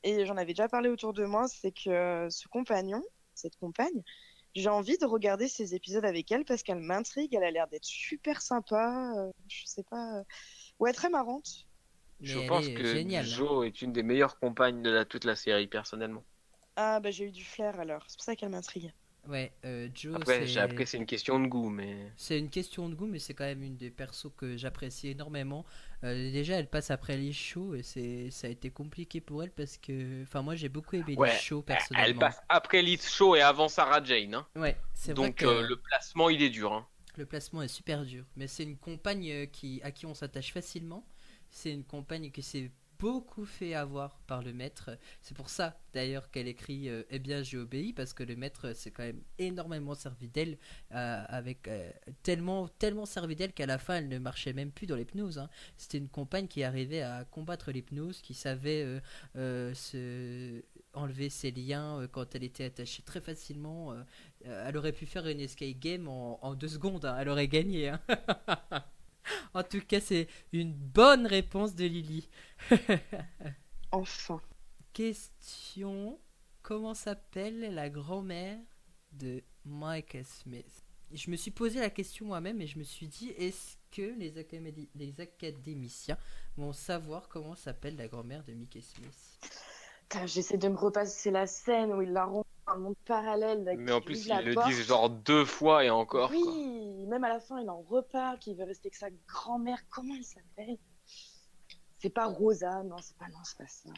et j'en avais déjà parlé autour de moi, c'est que ce compagnon, cette compagne, j'ai envie de regarder ces épisodes avec elle parce qu'elle m'intrigue, elle a l'air d'être super sympa, je sais pas, ouais, très marrante. Je Mais pense elle est que géniale. Jo est une des meilleures compagnes de toute la série, personnellement. Ah bah j'ai eu du flair alors, c'est pour ça qu'elle m'intrigue. Ouais, Jo, Après, c'est une question de goût, mais... c'est une question de goût, mais c'est quand même une des persos que j'apprécie énormément. Déjà, elle passe après les shows et ça a été compliqué pour elle parce que... Enfin, moi, j'ai beaucoup aimé les shows, personnellement. Elle passe après Liz Shaw et avant Sarah Jane. Hein. Ouais, c'est vrai Donc que le placement, il est dur. Hein. le placement est super dur. Mais c'est une compagne à qui on s'attache facilement. C'est une compagne qui s'est beaucoup fait avoir par le maître. C'est pour ça d'ailleurs qu'elle écrit Eh bien j'ai obéi, parce que le maître s'est quand même énormément servi d'elle, avec tellement servi d'elle qu'à la fin elle ne marchait même plus dans l'hypnose. Hein. C'était une compagne qui arrivait à combattre l'hypnose, qui savait enlever ses liens quand elle était attachée très facilement. Elle aurait pu faire une escape game en 2 secondes. Hein. Elle aurait gagné. Hein. En tout cas, c'est une bonne réponse de Lily. Enfin. Question. Comment s'appelle la grand-mère de Michael Smith? Je me suis posé la question moi-même et je me suis dit, est-ce que les académiciens vont savoir comment s'appelle la grand-mère de Mickey Smith? J'essaie de me repasser la scène où il la rend dans un monde parallèle. Mais en plus, ils le disent genre 2 fois et encore. Oui, quoi. même à la fin, il en reparle, qu'il veut rester avec sa grand-mère. Comment elle s'appelle? C'est pas Rosa, non, c'est pas ça.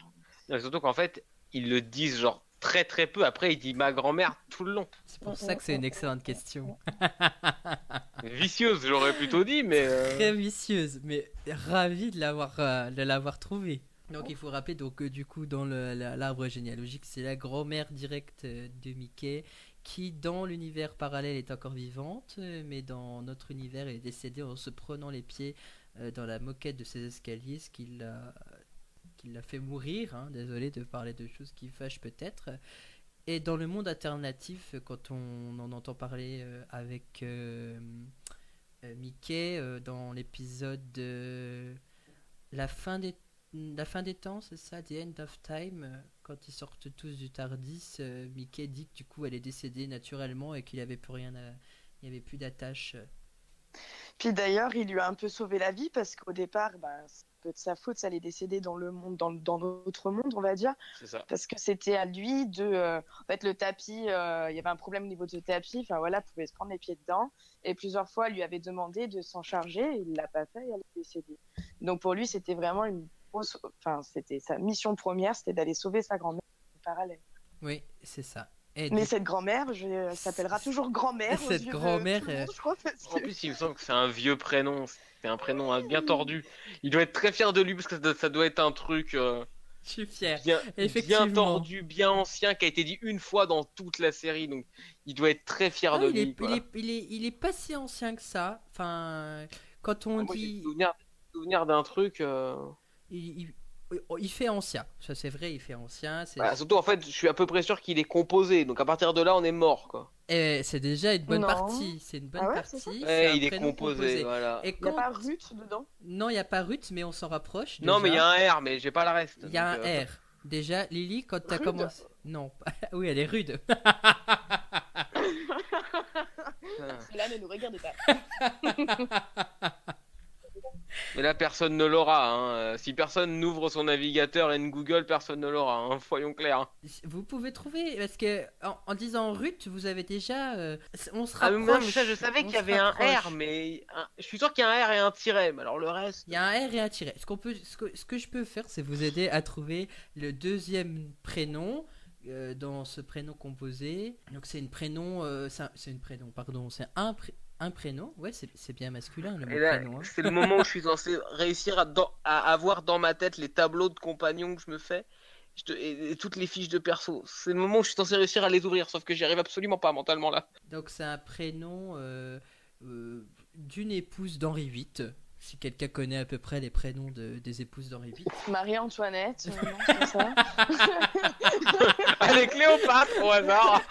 Non, surtout qu'en fait, ils le disent genre très très peu. Après, il dit ma grand-mère tout le long. C'est pour ça que c'est une excellente question. Vicieuse, j'aurais plutôt dit, mais... Très vicieuse, mais ravi de l'avoir trouvée. Donc il faut rappeler donc du coup dans l'arbre généalogique, c'est la grand-mère directe de Mickey qui dans l'univers parallèle est encore vivante, mais dans notre univers elle est décédée en se prenant les pieds dans la moquette de ses escaliers, ce qui l'a fait mourir. Hein. Désolé de parler de choses qui fâchent peut-être. Et dans le monde alternatif, quand on en entend parler avec Mickey dans l'épisode de la fin des temps, c'est ça, The End of Time, quand ils sortent tous du Tardis, Mickey dit que du coup elle est décédée naturellement et qu'il n'y avait plus rien, il n'y avait plus d'attache. Puis d'ailleurs, il lui a un peu sauvé la vie parce qu'au départ, c'est un peu de sa faute, ça allait décéder dans le monde, dans notre monde, on va dire. C'est ça. Parce que c'était à lui de, en fait, le tapis, il y avait un problème au niveau de ce tapis. Enfin voilà, il pouvait se prendre les pieds dedans. Et plusieurs fois, il lui avait demandé de s'en charger. Et il l'a pas fait et elle est décédée. Donc pour lui, c'était vraiment c'était sa mission première, c'était d'aller sauver sa grand-mère en parallèle. Oui, c'est ça. Mais cette grand-mère, elle s'appellera toujours grand-mère. Cette grand-mère. Je crois, En plus, il me semble que c'est un vieux prénom. C'est un prénom bien tordu. Il doit être très fier de lui parce que ça doit être un truc. Je suis fier. Bien tordu, bien ancien, qui a été dit une fois dans toute la série. Donc, il doit être très fier de lui. Il est pas si ancien que ça. Enfin, quand on dit. Moi, j'ai souvenir d'un truc. Il fait ancien, ça c'est vrai, il fait ancien. Surtout en fait, je suis à peu près sûr qu'il est composé, donc à partir de là, on est mort quoi. Et c'est déjà une bonne partie, c'est une bonne partie. Il est composé, voilà. Il n'y a pas Ruth dedans? Non, il n'y a pas Ruth, mais on s'en rapproche. Non, mais il y a un R, mais j'ai pas la reste. Il y a un R. Déjà, Lily, quand tu as commencé. Non, oui, elle est rude. Cela ne nous regarde pas. Mais là, personne ne l'aura. Hein. Si personne n'ouvre son navigateur et Google, personne ne l'aura. Hein. Voyons clair. Vous pouvez trouver, parce que en disant Ruth, vous avez déjà. On se rapproche. Ah, mais moi, ça, je savais qu'il y avait un R, mais je suis sûr qu'il y a un R et un tiret. Mais alors le reste. Il y a un R et un tiret. Ce que je peux faire, c'est vous aider à trouver le deuxième prénom dans ce prénom composé. Donc c'est un prénom. Ouais, c'est bien masculin le mot Et là, prénom. Hein. c'est le moment où je suis censé réussir à avoir dans ma tête les tableaux de compagnons que je me fais et toutes les fiches de perso. C'est le moment où je suis censé réussir à les ouvrir, sauf que j'y arrive absolument pas mentalement là. Donc c'est un prénom d'une épouse d'Henri VIII. Si quelqu'un connaît à peu près les prénoms des épouses d'Henri VIII. Marie-Antoinette, non, c'est ça. Allez, Cléopâtre au hasard.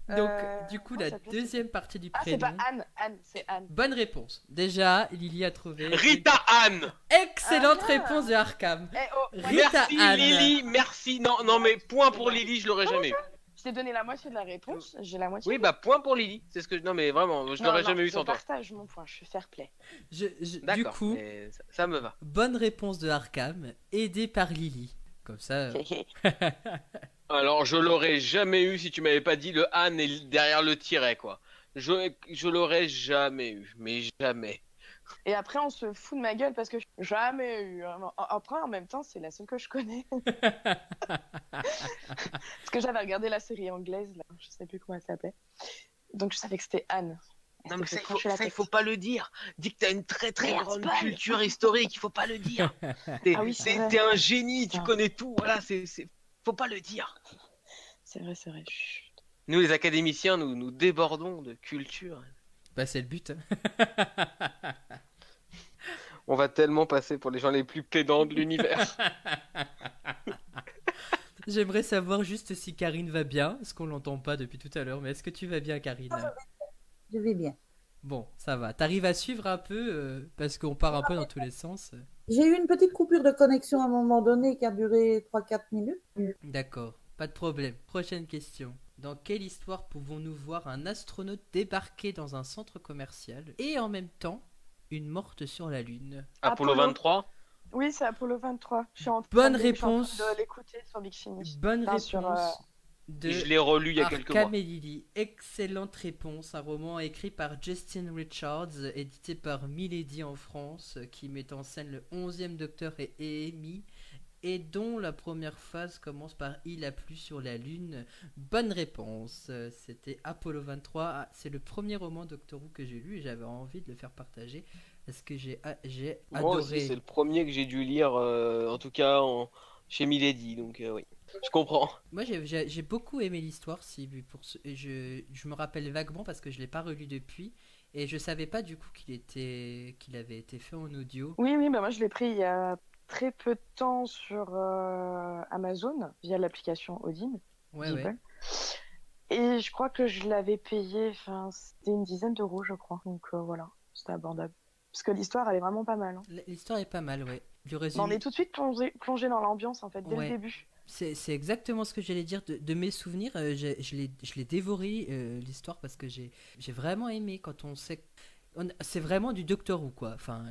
Donc, du coup, la deuxième partie du prénom. Ah, c'est pas Anne, c'est Anne. Bonne réponse. Déjà, Lily a trouvé. Rita Anne. Excellente réponse de Arkham. Rita merci Anne. Lily, merci. Non, mais point pour Lily, je l'aurais jamais eu. Je t'ai donné la moitié de la réponse, j'ai la moitié. Oui, bah point pour Lily. C'est ce que non, mais vraiment, je l'aurais jamais eu sans toi. Je partage mon point, je suis fair play. Du coup, ça me va. Bonne réponse de Arkham, aidé par Lily. Comme ça. Alors, je l'aurais jamais eu si tu m'avais pas dit le Anne est derrière le tiret, quoi. Je l'aurais jamais eu, mais jamais. Et après, on se fout de ma gueule parce que jamais eu. Après, en même temps, c'est la seule que je connais. Parce que j'avais regardé la série anglaise, là, je sais plus comment elle s'appelait. Donc, je savais que c'était Anne. Non, mais ça, il faut pas le dire. Dis que t'as une très très grande culture historique, il faut pas le dire. T'es un génie, tu connais tout. Voilà, faut pas le dire. C'est vrai. Chut. Nous, les académiciens, nous débordons de culture. Bah, c'est le but. On va tellement passer pour les gens les plus pédants de l'univers. J'aimerais savoir juste si Karine va bien, parce qu'on l'entend pas depuis tout à l'heure, mais est-ce que tu vas bien, Karine? Je vais bien. Bon, ça va. T'arrives à suivre un peu, parce qu'on part un peu dans tous les sens. J'ai eu une petite coupure de connexion à un moment donné qui a duré 3-4 minutes. D'accord, pas de problème. Prochaine question. Dans quelle histoire pouvons-nous voir un astronaute débarquer dans un centre commercial et en même temps une morte sur la Lune? Apollo 23? Oui, c'est Apollo 23. Je suis en train Bonne réponse. de l'écouter sur Big Finish. Bonne réponse. Je l'ai relu il y a quelques mois. Arkham et Lily. Excellente réponse. Un roman écrit par Justin Richards, édité par Milady en France, qui met en scène le 11e Docteur et Amy, et dont la première phase commence par Il a plu sur la Lune. Bonne réponse. C'était Apollo 23. C'est le premier roman Doctor Who que j'ai lu et j'avais envie de le faire partager parce que j'ai adoré. Moi aussi, c'est le premier que j'ai dû lire, en tout cas chez Milady, donc oui. Je comprends. Moi, j'ai beaucoup aimé l'histoire. Je me rappelle vaguement parce que je l'ai pas relu depuis et je savais pas du coup qu'il avait été fait en audio. Oui, bah moi je l'ai pris il y a très peu de temps sur Amazon via l'application Odin. Ouais. Et je crois que je l'avais payé, c'était une dizaine d'euros, je crois. Donc voilà, c'était abordable. Parce que l'histoire, elle est vraiment pas mal. Hein. L'histoire est pas mal, ouais. On est tout de suite plongé dans l'ambiance en fait dès le début. C'est exactement ce que j'allais dire de mes souvenirs. Je l'ai dévoré l'histoire parce que j'ai vraiment aimé quand on sait. C'est vraiment du Doctor Who quoi. Enfin,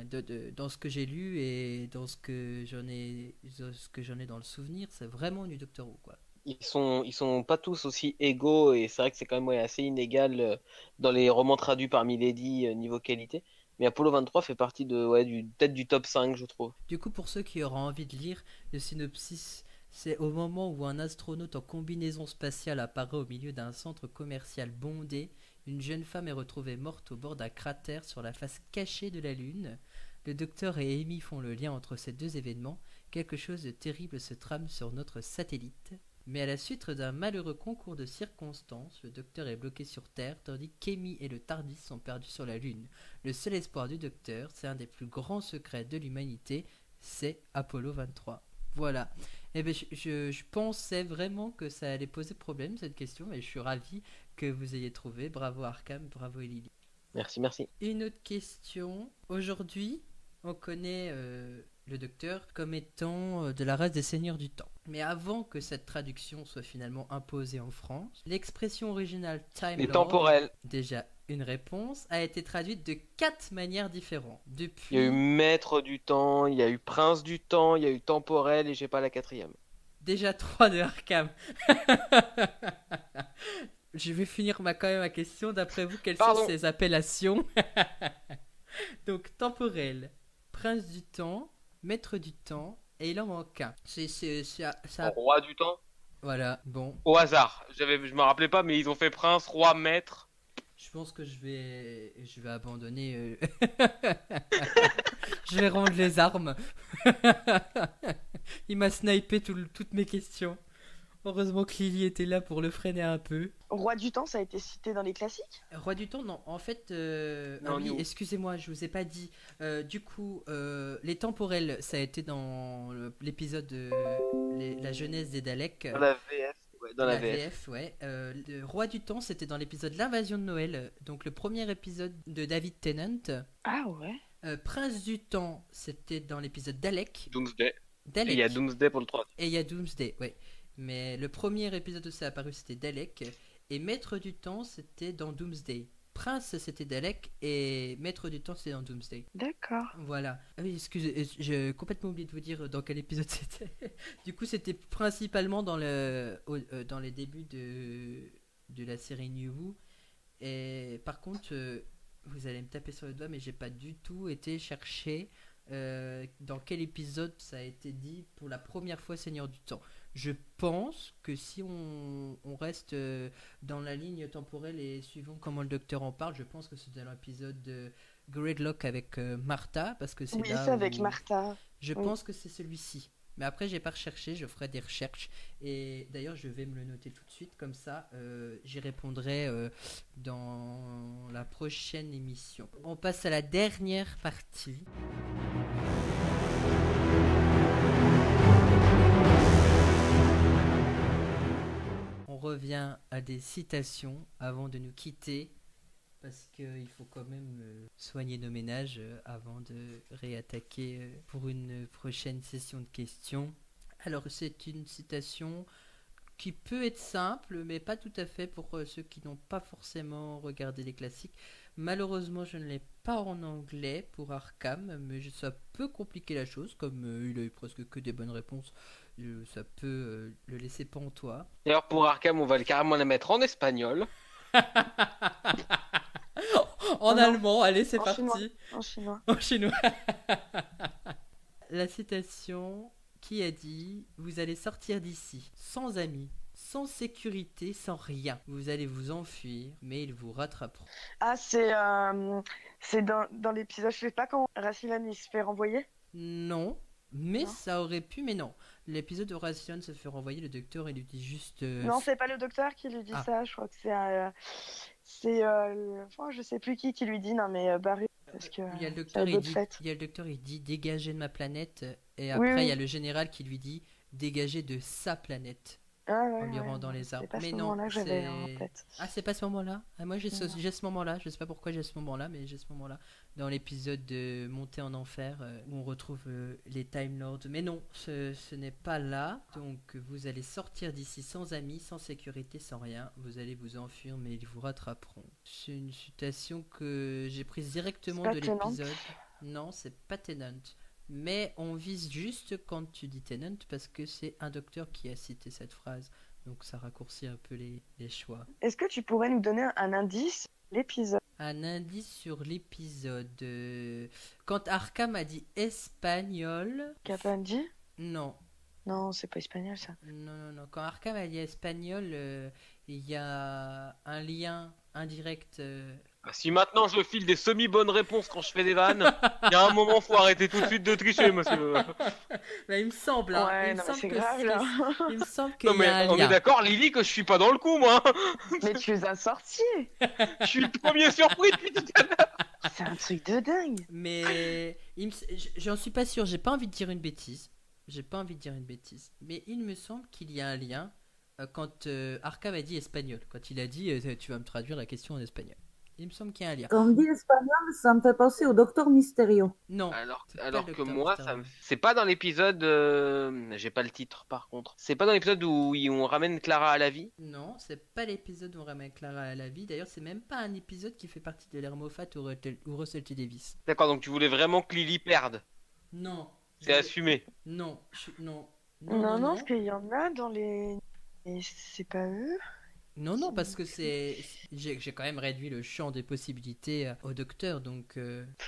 dans ce que j'ai lu et dans ce que j'en ai dans le souvenir, c'est vraiment du Doctor Who quoi. Ils sont pas tous aussi égaux et c'est vrai que c'est quand même assez inégal dans les romans traduits par Milady niveau qualité. Mais Apollo 23 fait partie peut-être du top 5 je trouve. Du coup pour ceux qui auront envie de lire le synopsis. C'est au moment où un astronaute en combinaison spatiale apparaît au milieu d'un centre commercial bondé, une jeune femme est retrouvée morte au bord d'un cratère sur la face cachée de la Lune. Le docteur et Amy font le lien entre ces deux événements. Quelque chose de terrible se trame sur notre satellite. Mais à la suite d'un malheureux concours de circonstances, le docteur est bloqué sur Terre, tandis qu'Amy et le TARDIS sont perdus sur la Lune. Le seul espoir du docteur, c'est un des plus grands secrets de l'humanité, c'est Apollo 23. Voilà. Eh ben, je pensais vraiment que ça allait poser problème cette question, mais je suis ravi que vous ayez trouvé. Bravo Arkham, bravo Lily. Merci. Une autre question. Aujourd'hui, on connaît le docteur comme étant de la race des seigneurs du temps. Mais avant que cette traduction soit finalement imposée en France, l'expression originale Time Les Lord, temporels. déjà une réponse, a été traduite de 4 manières différentes. Depuis... Il y a eu maître du temps, il y a eu prince du temps, il y a eu temporel et j'ai pas la 4e. Déjà 3 de Arkham. Je vais finir quand même ma question. D'après vous, quelles sont ces appellations? Donc temporel, prince du temps, maître du temps, et il en manque un. Ça... Roi du temps. Voilà, bon. Au hasard. Je me rappelais pas, mais ils ont fait prince, roi, maître. Je pense que je vais abandonner. Je vais rendre les armes. Il m'a snipé toutes mes questions. Heureusement que Lily était là pour le freiner un peu. Roi du temps, ça a été cité dans les classiques? Roi du temps, non. En fait, Non, ah oui, nous. excusez-moi, je vous ai pas dit. Du coup, les temporels, ça a été dans l'épisode de la jeunesse des Daleks. Dans la VF. Ouais, dans la VF. Ouais. Le Roi du temps, c'était dans l'épisode L'invasion de Noël, donc le premier épisode de David Tennant. Ah ouais. Prince du temps, c'était dans l'épisode Dalek. Doomsday. Dalek. Et il y a Doomsday pour le 3. Et il y a Doomsday, ouais. Mais le premier épisode où ça a apparu, c'était Dalek. Et Maître du temps, c'était dans Doomsday. Prince, c'était Dalek. Et Maître du temps, c'était dans Doomsday. D'accord. Voilà. Ah oui, excusez, j'ai complètement oublié de vous dire dans quel épisode c'était. Du coup, c'était principalement dans les débuts de la série New Who. Et par contre, vous allez me taper sur le doigt, mais j'ai pas du tout été chercher dans quel épisode ça a été dit pour la première fois Seigneur du Temps. Je pense que si on reste dans la ligne temporelle et suivant comment le docteur en parle, je pense que c'est dans l'épisode de Gridlock avec Martha, parce que c'est Oui, là c'est avec où... Martha. Je Oui. pense que c'est celui-ci. Mais après, j'ai pas recherché, je ferai des recherches. Et d'ailleurs, je vais me le noter tout de suite, comme ça, j'y répondrai dans la prochaine émission. On passe à la dernière partie. On revient à des citations avant de nous quitter, parce qu'il faut quand même soigner nos ménages avant de réattaquer pour une prochaine session de questions. Alors c'est une citation qui peut être simple, mais pas tout à fait pour ceux qui n'ont pas forcément regardé les classiques. Malheureusement, je ne l'ai pas en anglais pour Arkham, mais ça peut compliquer la chose, comme il a eu presque que des bonnes réponses. Ça peut le laisser pantois. D'ailleurs, pour Arkham, on va carrément la mettre en espagnol. En allemand, allez, c'est En parti. chinois. En chinois. En chinois. La citation qui a dit « Vous allez sortir d'ici, sans amis, sans sécurité, sans rien. Vous allez vous enfuir, mais ils vous rattraperont. Ah, c'est dans l'épisode, je sais pas quand Rassilon il se fait renvoyer. » Non, mais Non. ça aurait pu, mais non. L'épisode de Ration se fait renvoyer, le docteur, il lui dit juste... Non, c'est pas le docteur qui lui dit Ah. ça, je crois que oh, je sais plus qui lui dit, non mais Barry, parce que Il y a le ça docteur, a il d'autres dit, fêtes. il y a le docteur, il dit dégagez de ma planète, et Oui, après oui. il y a le général qui lui dit dégagez de sa planète. Ah, ouais, En lui ouais, rendant non, les c'est arbres. pas Mais ce non, moment-là que j'avais en c'est... tête. Ah, c'est pas ce moment-là. Ah, moi j'ai Non. ce moment-là, je sais pas pourquoi j'ai ce moment-là, mais j'ai ce moment-là dans l'épisode de Montée en Enfer où on retrouve les Time Lords. Mais non, ce n'est pas là. Donc vous allez sortir d'ici sans amis, sans sécurité, sans rien. Vous allez vous enfuir, mais ils vous rattraperont. C'est une citation que j'ai prise directement C'est de pas Tennant. l'épisode. Non, c'est pas Tennant. Mais on vise juste quand tu dis Tennant parce que c'est un docteur qui a cité cette phrase. Donc ça raccourcit un peu les choix. Est-ce que tu pourrais nous donner un indice sur l'épisode? Un indice sur l'épisode. Quand Arkham a dit espagnol. Capandi? Non. Non, c'est pas espagnol ça. Non. Quand Arkham a dit espagnol, il y a un lien indirect. Bah, si maintenant je file des semi-bonnes réponses quand je fais des vannes, il y a un moment, faut arrêter tout de suite de tricher, monsieur. Bah, il me semble. Hein, Ouais, il me non, mais semble c'est que grave là. il me semble qu'il Non, y mais a un on lien. est d'accord, Lily, que je suis pas dans le coup, moi. Mais tu les as sortis. Je suis le premier surpris depuis tout à l'heure. C'est un truc de dingue. Mais j'en suis pas sûr. J'ai pas envie de dire une bêtise. Mais il me semble qu'il y a un lien quand Arkham a dit espagnol. Quand il a dit tu vas me traduire la question en espagnol. Il me semble qu'il y a un lien. Quand on dit espagnol, ça me fait penser au Docteur Mysterio. Non. Alors c'est pas que le Docteur moi, Mysterio. c'est pas dans l'épisode. J'ai pas le titre par contre. C'est pas dans l'épisode où on ramène Clara à la vie. Non, c'est pas l'épisode où on ramène Clara à la vie. D'ailleurs, c'est même pas un épisode qui fait partie de l'ère Moffat ou Russell T Davis. D'accord, donc tu voulais vraiment que Lily perde. Non. C'est assumé. Non. Non, parce qu'il y en a dans les. Et c'est pas eux. Non, non, parce que j'ai quand même réduit le champ des possibilités au docteur, donc...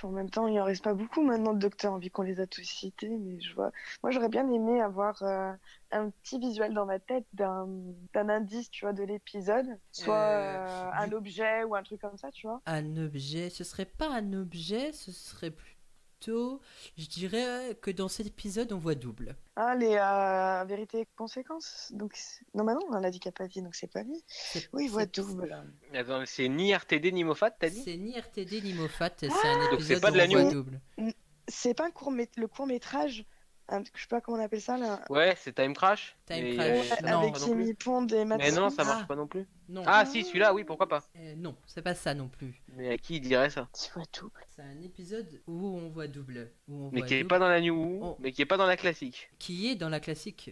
En même temps, il en reste pas beaucoup maintenant de docteurs, vu qu'on les a tous cités, mais je vois. Moi, j'aurais bien aimé avoir un petit visuel dans ma tête d'un indice, tu vois, de l'épisode, soit un objet ou un truc comme ça, tu vois. Un objet, ce serait pas un objet, ce serait plutôt... Je dirais que dans cet épisode, on voit double. Ah, les vérités et conséquences. Donc, non, mais non, on a dit Capaldi, donc c'est pas lui. Oui, voix double. Attends, c'est ni RTD ni Moffat, t'as dit? C'est ni RTD ni Moffat, c'est un donc c'est épisode pas de où la on voit news. double. C'est pas le court-métrage, je sais pas comment on appelle ça, là. Ouais, c'est Time Crash. Time mais, Crash. non, avec pas non Jimmy plus. Pond et Matt Mais non, Smith. ça marche pas non plus. Non. Ah si, celui-là, oui, pourquoi pas. Non, c'est pas ça non plus. Mais à qui dirait ça? Tu vois double. C'est un épisode où on voit double. Mais qui est pas dans la new, mais qui est pas dans la classique. Qui est dans la classique.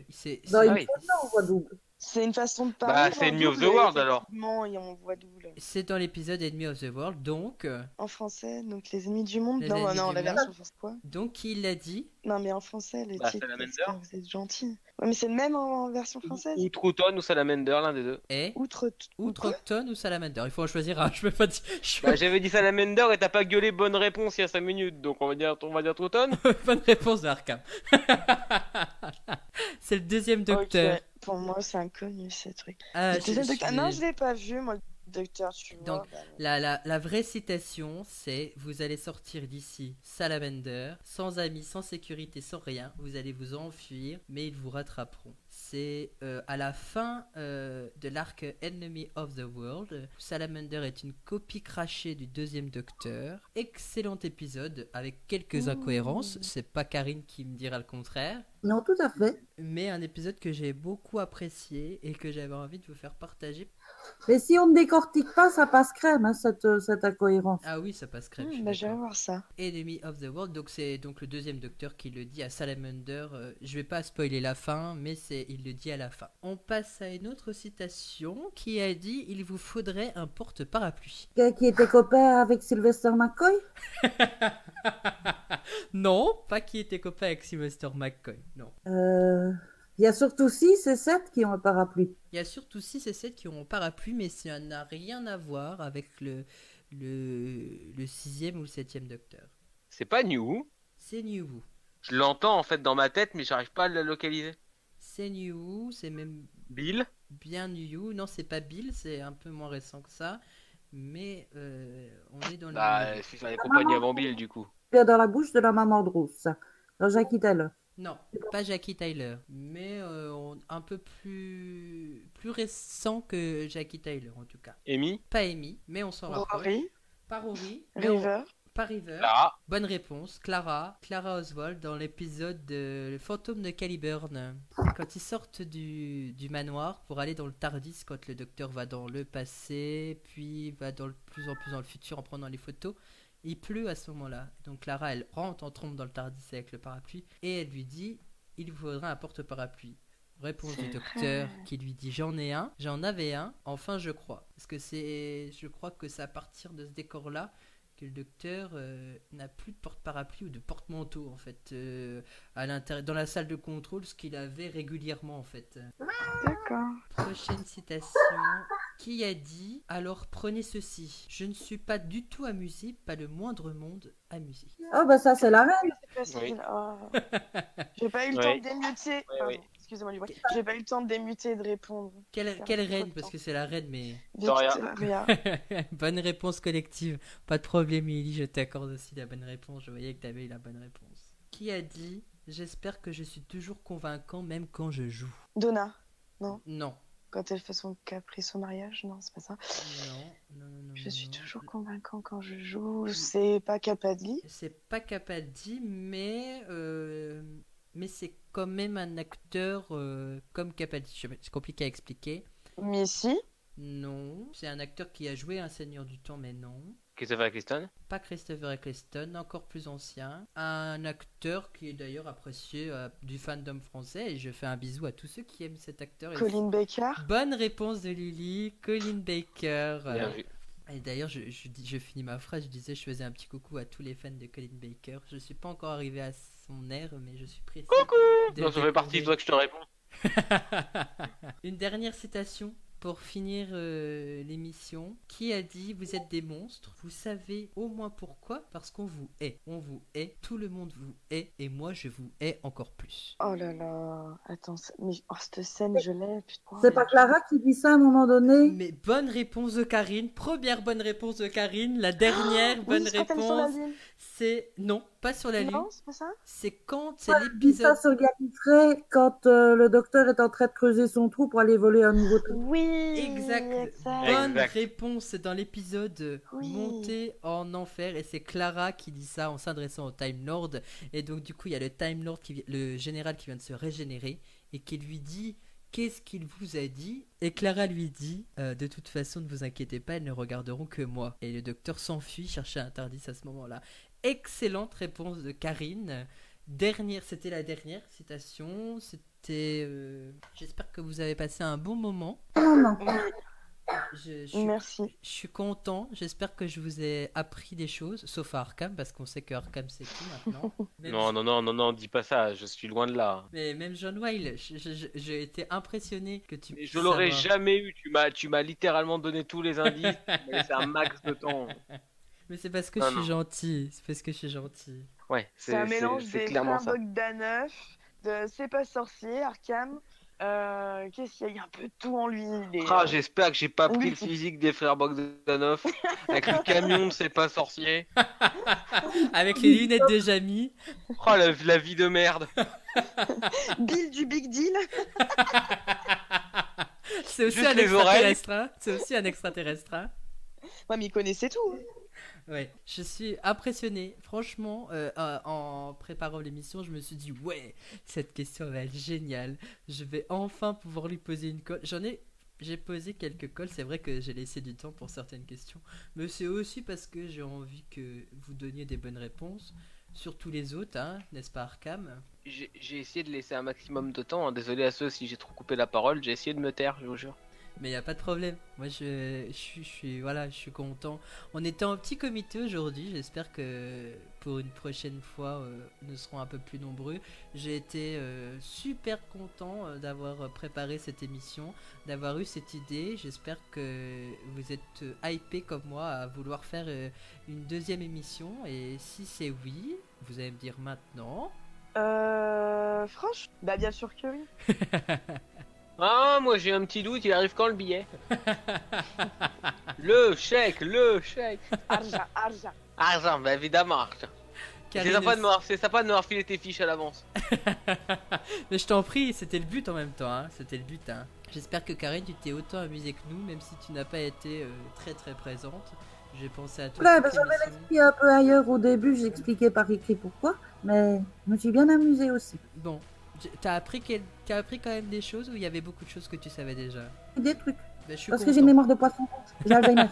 Dans une oui. photo, on voit double. C'est une façon de parler. Bah, c'est Enemy of the World alors. Et on voit double. C'est dans l'épisode Enemy of the World, donc... En français, donc les ennemis du monde. Les Non, ennemis non, du la monde. version française quoi? Donc qui l'a dit? Non, mais en français, les Bah, titres. Salamander. Vous êtes gentil. Ouais, mais c'est le même en version française. Ou Trouton ou Salamander, l'un des deux. Et Outre. Octone ou Salamander? Il faut en choisir un, je peux pas dire... Bah, j'avais dit Salamander et t'as pas gueulé bonne réponse il y a 5 minutes, donc on va dire Trouton. Bonne réponse de Arkham. C'est le deuxième docteur. Ok. Pour moi, c'est inconnu ces trucs. Ah, Le deuxième docteur. Non, je l'ai pas vu, moi, le docteur, tu vois. Donc, la vraie citation, c'est: vous allez sortir d'ici, Salamander, sans amis, sans sécurité, sans rien. Vous allez vous enfuir, mais ils vous rattraperont. C'est à la fin de l'arc Enemy of the World. Salamander est une copie crachée du deuxième docteur. Excellent épisode avec quelques incohérences. C'est pas Karine qui me dira le contraire. Non, tout à fait. Mais un épisode que j'ai beaucoup apprécié et que j'avais envie de vous faire partager. Mais si on ne décortique pas, ça passe crème, hein, cette incohérence. Ah oui, ça passe crème. Bah, je vais voir ça. Enemy of the World, donc c'est donc le deuxième docteur qui le dit à Salamander. Je vais pas spoiler la fin, mais il le dit à la fin. On passe à une autre citation qui a dit: il vous faudrait un porte-parapluie. Qui était copain avec Sylvester McCoy? Non, pas qui était copain avec Sylvester McCoy, non. Il y a surtout 6 et 7 qui ont un parapluie. Il y a surtout 6 et 7 qui ont un parapluie, mais ça n'a rien à voir avec le 6e ou le 7e docteur. C'est pas New. C'est New Who. Je l'entends en fait dans ma tête, mais j'arrive pas à le localiser. C'est New Who, c'est même Bill. bien New Who. Non, c'est pas Bill, c'est un peu moins récent que ça. Mais on est dans Bah, le... c'est sur les compagnies avant Bill du coup. Dans la bouche de la maman de Rousse. Dans Jackie Taylor. Non, pas Jackie Tyler, mais un peu plus récent que Jackie Tyler en tout cas. Amy. Pas Amy, mais on s'en rapproche. Rory, Pas Rory, River. pas River. Clara. Bonne réponse, Clara Oswald dans l'épisode de Le fantôme de Caliburn. Quand ils sortent du manoir pour aller dans le Tardis, quand le docteur va dans le passé, puis va plus en plus dans le futur en prenant les photos. Il pleut à ce moment-là. Donc Clara, elle rentre en trompe dans le Tardis avec le parapluie et elle lui dit: il vous faudra un porte-parapluie. Réponse du docteur qui lui dit: j'en ai un, j'en avais un, enfin je crois. Parce que je crois que c'est à partir de ce décor-là que le docteur n'a plus de porte-parapluie ou de porte-manteau en fait à l'intérieur, dans la salle de contrôle, ce qu'il avait régulièrement en fait. D'accord. Prochaine citation. Qui a dit: alors prenez ceci. Je ne suis pas du tout amusé, pas le moindre monde amusé. Oh, bah ça, c'est la reine. C'est facile. Oui. Oh. J'ai pas eu le temps de démuter. Pardon, oui. excusez-moi du bruit. J'ai pas eu le temps de démuter et de répondre. Quelle Trop reine? de Parce temps. que c'est la reine, mais... Victoria. Bonne réponse collective. Pas de problème, Lily, je t'accorde aussi la bonne réponse. Je voyais que t'avais eu la bonne réponse. Qui a dit: j'espère que je suis toujours convaincant même quand je joue? Donna. Non. Quand elle fait son caprice au mariage, non, c'est pas ça. Non. Je suis toujours convaincant quand je joue. C'est pas Capaldi. C'est pas Capaldi, mais c'est quand même un acteur comme Capaldi. C'est compliqué à expliquer. Missy. Non. C'est un acteur qui a joué un Seigneur du Temps, mais non. Christopher Eccleston. Pas Christopher Eccleston, encore plus ancien. Un acteur qui est d'ailleurs apprécié du fandom français. Et je fais un bisou à tous ceux qui aiment cet acteur. Colin Baker. Bonne réponse de Lily. Colin Baker. Bien vu. Et d'ailleurs, je finis ma phrase. Je disais, je faisais un petit coucou à tous les fans de Colin Baker. Je suis pas encore arrivé à son air, mais je suis pressé. Coucou. de Non, ça fait partie de toi que je te réponds. Une dernière citation pour finir l'émission, qui a dit vous êtes des monstres? Vous savez au moins pourquoi? Parce qu'on vous hait. On vous hait. Tout le monde vous hait. Et moi, je vous hais encore plus. Oh là là. Attends, mais cette scène, je l'ai. Putain. C'est pas Clara qui dit ça à un moment donné? Mais bonne réponse de Karine. Première bonne réponse de Karine. La dernière bonne Oui, c'est quand elle est sur la réponse, lune. c'est non, pas sur la lune. Non, c'est pas ça? C'est quand c'est Elle dit ça l'épisode. sur Gallifrey quand le docteur est en train de creuser son trou pour aller voler un nouveau trou. Oui. Exact. Bonne Exact. réponse. C'est dans l'épisode Oui. Montée en enfer. Et c'est Clara qui dit ça en s'adressant au Time Lord. Et donc, du coup, il y a le Time Lord, le général qui vient de se régénérer et qui lui dit qu'est-ce qu'il vous a dit. Et Clara lui dit de toute façon, ne vous inquiétez pas, elles ne regarderont que moi. Et le docteur s'enfuit chercher un Tardis à ce moment-là. Excellente réponse de Karine. C'était la dernière citation. C'était. J'espère que vous avez passé un bon moment. Non. Merci. Je suis content. J'espère que je vous ai appris des choses, sauf à Arkham, parce qu'on sait que Arkham c'est qui maintenant. Même Non, dis pas ça, je suis loin de là. Mais même John Wilde, j'ai été impressionné que tu. Mais je l'aurais jamais eu, tu m'as littéralement donné tous les indices, tu m'as laissé un max de temps. Mais c'est parce que je suis gentil. C'est parce que je suis gentil. Ouais, C'est un mélange c'est des clairement frères ça. Bogdanov, de C'est pas sorcier, Arkham. Qu'est-ce qu'il y a? Il y a un peu de tout en lui. J'espère que j'ai pas pris Oui. le physique des frères Bogdanov avec le camion de C'est pas sorcier. Avec les lunettes de Jamie. Oh la vie de merde. Bill du Big Deal. C'est aussi Juste un les oreilles. extraterrestre. Hein. C'est aussi un extraterrestre. Hein. Ouais, mais il connaissait tout. Ouais, je suis impressionné. Franchement, en préparant l'émission, je me suis dit, ouais, cette question va être géniale. Je vais enfin pouvoir lui poser une colle. J'ai posé quelques colles. C'est vrai que j'ai laissé du temps pour certaines questions. Mais c'est aussi parce que j'ai envie que vous donniez des bonnes réponses. Surtout les autres, hein, n'est-ce pas, Arkham? J'ai essayé de laisser un maximum de temps, hein. Désolé à ceux si j'ai trop coupé la parole, j'ai essayé de me taire, je vous jure. Mais il n'y a pas de problème. Moi, je suis content. On était en petit comité aujourd'hui. J'espère que pour une prochaine fois, nous serons un peu plus nombreux. J'ai été super content d'avoir préparé cette émission, d'avoir eu cette idée. J'espère que vous êtes hypés comme moi à vouloir faire une deuxième émission. Et si c'est oui, vous allez me dire maintenant. Franchement, bah bien sûr que oui. Ah, moi j'ai un petit doute, il arrive quand le billet? Le chèque. Arja. Argent, bah évidemment, argent. C'est sympa de m'avoir filé tes fiches à l'avance. Mais je t'en prie, c'était le but en même temps. Hein. C'était le but. Hein. J'espère que Karine, tu t'es autant amusée que nous, même si tu n'as pas été très très présente. J'ai pensé à toi. Ouais, bah, j'avais l'esprit un peu ailleurs au début, j'expliquais par écrit pourquoi, mais je me suis bien amusée aussi. Bon, t'as appris quand même des choses ou il y avait beaucoup de choses que tu savais déjà? Des trucs. Bah, parce que j'ai une mémoire de poisson. J'ai Alzheimer.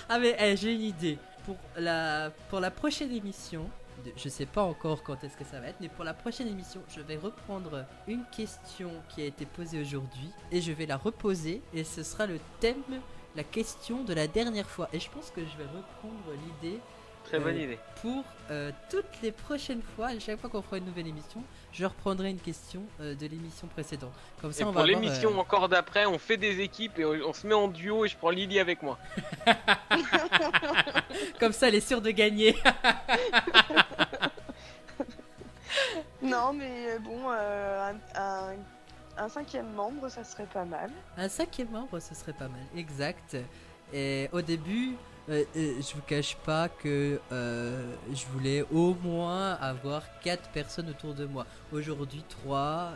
Ah mais j'ai une idée. Pour la prochaine émission, je sais pas encore quand est-ce que ça va être, mais pour la prochaine émission, je vais reprendre une question qui a été posée aujourd'hui et je vais la reposer et ce sera le thème, la question de la dernière fois. Et je pense que je vais reprendre l'idée. Très bonne idée. Pour toutes les prochaines fois, à chaque fois qu'on fera une nouvelle émission, je reprendrai une question de l'émission précédente. Comme ça, et on pour va l'émission encore d'après, on fait des équipes et on se met en duo et je prends Lily avec moi. Comme ça, elle est sûre de gagner. Non, mais bon, un cinquième membre, ça serait pas mal. Un cinquième membre, ce serait pas mal. Exact. Et au début, je vous cache pas que je voulais au moins avoir 4 personnes autour de moi. Aujourd'hui 3,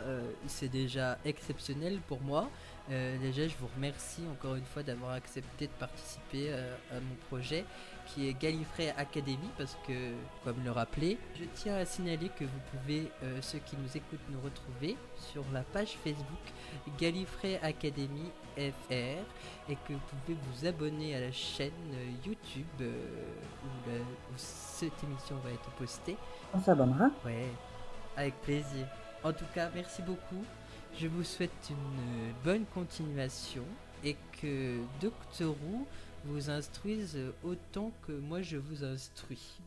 c'est déjà exceptionnel pour moi. Déjà je vous remercie encore une fois d'avoir accepté de participer à mon projet qui est Gallifrey Academy, parce que comme le rappelait, je tiens à signaler que vous pouvez, ceux qui nous écoutent, nous retrouver sur la page Facebook Gallifrey Academy FR et que vous pouvez vous abonner à la chaîne YouTube où cette émission va être postée. On s'abonnera. Ouais, avec plaisir. En tout cas, merci beaucoup. Je vous souhaite une bonne continuation et que Doctor Who vous instruise autant que moi je vous instruis.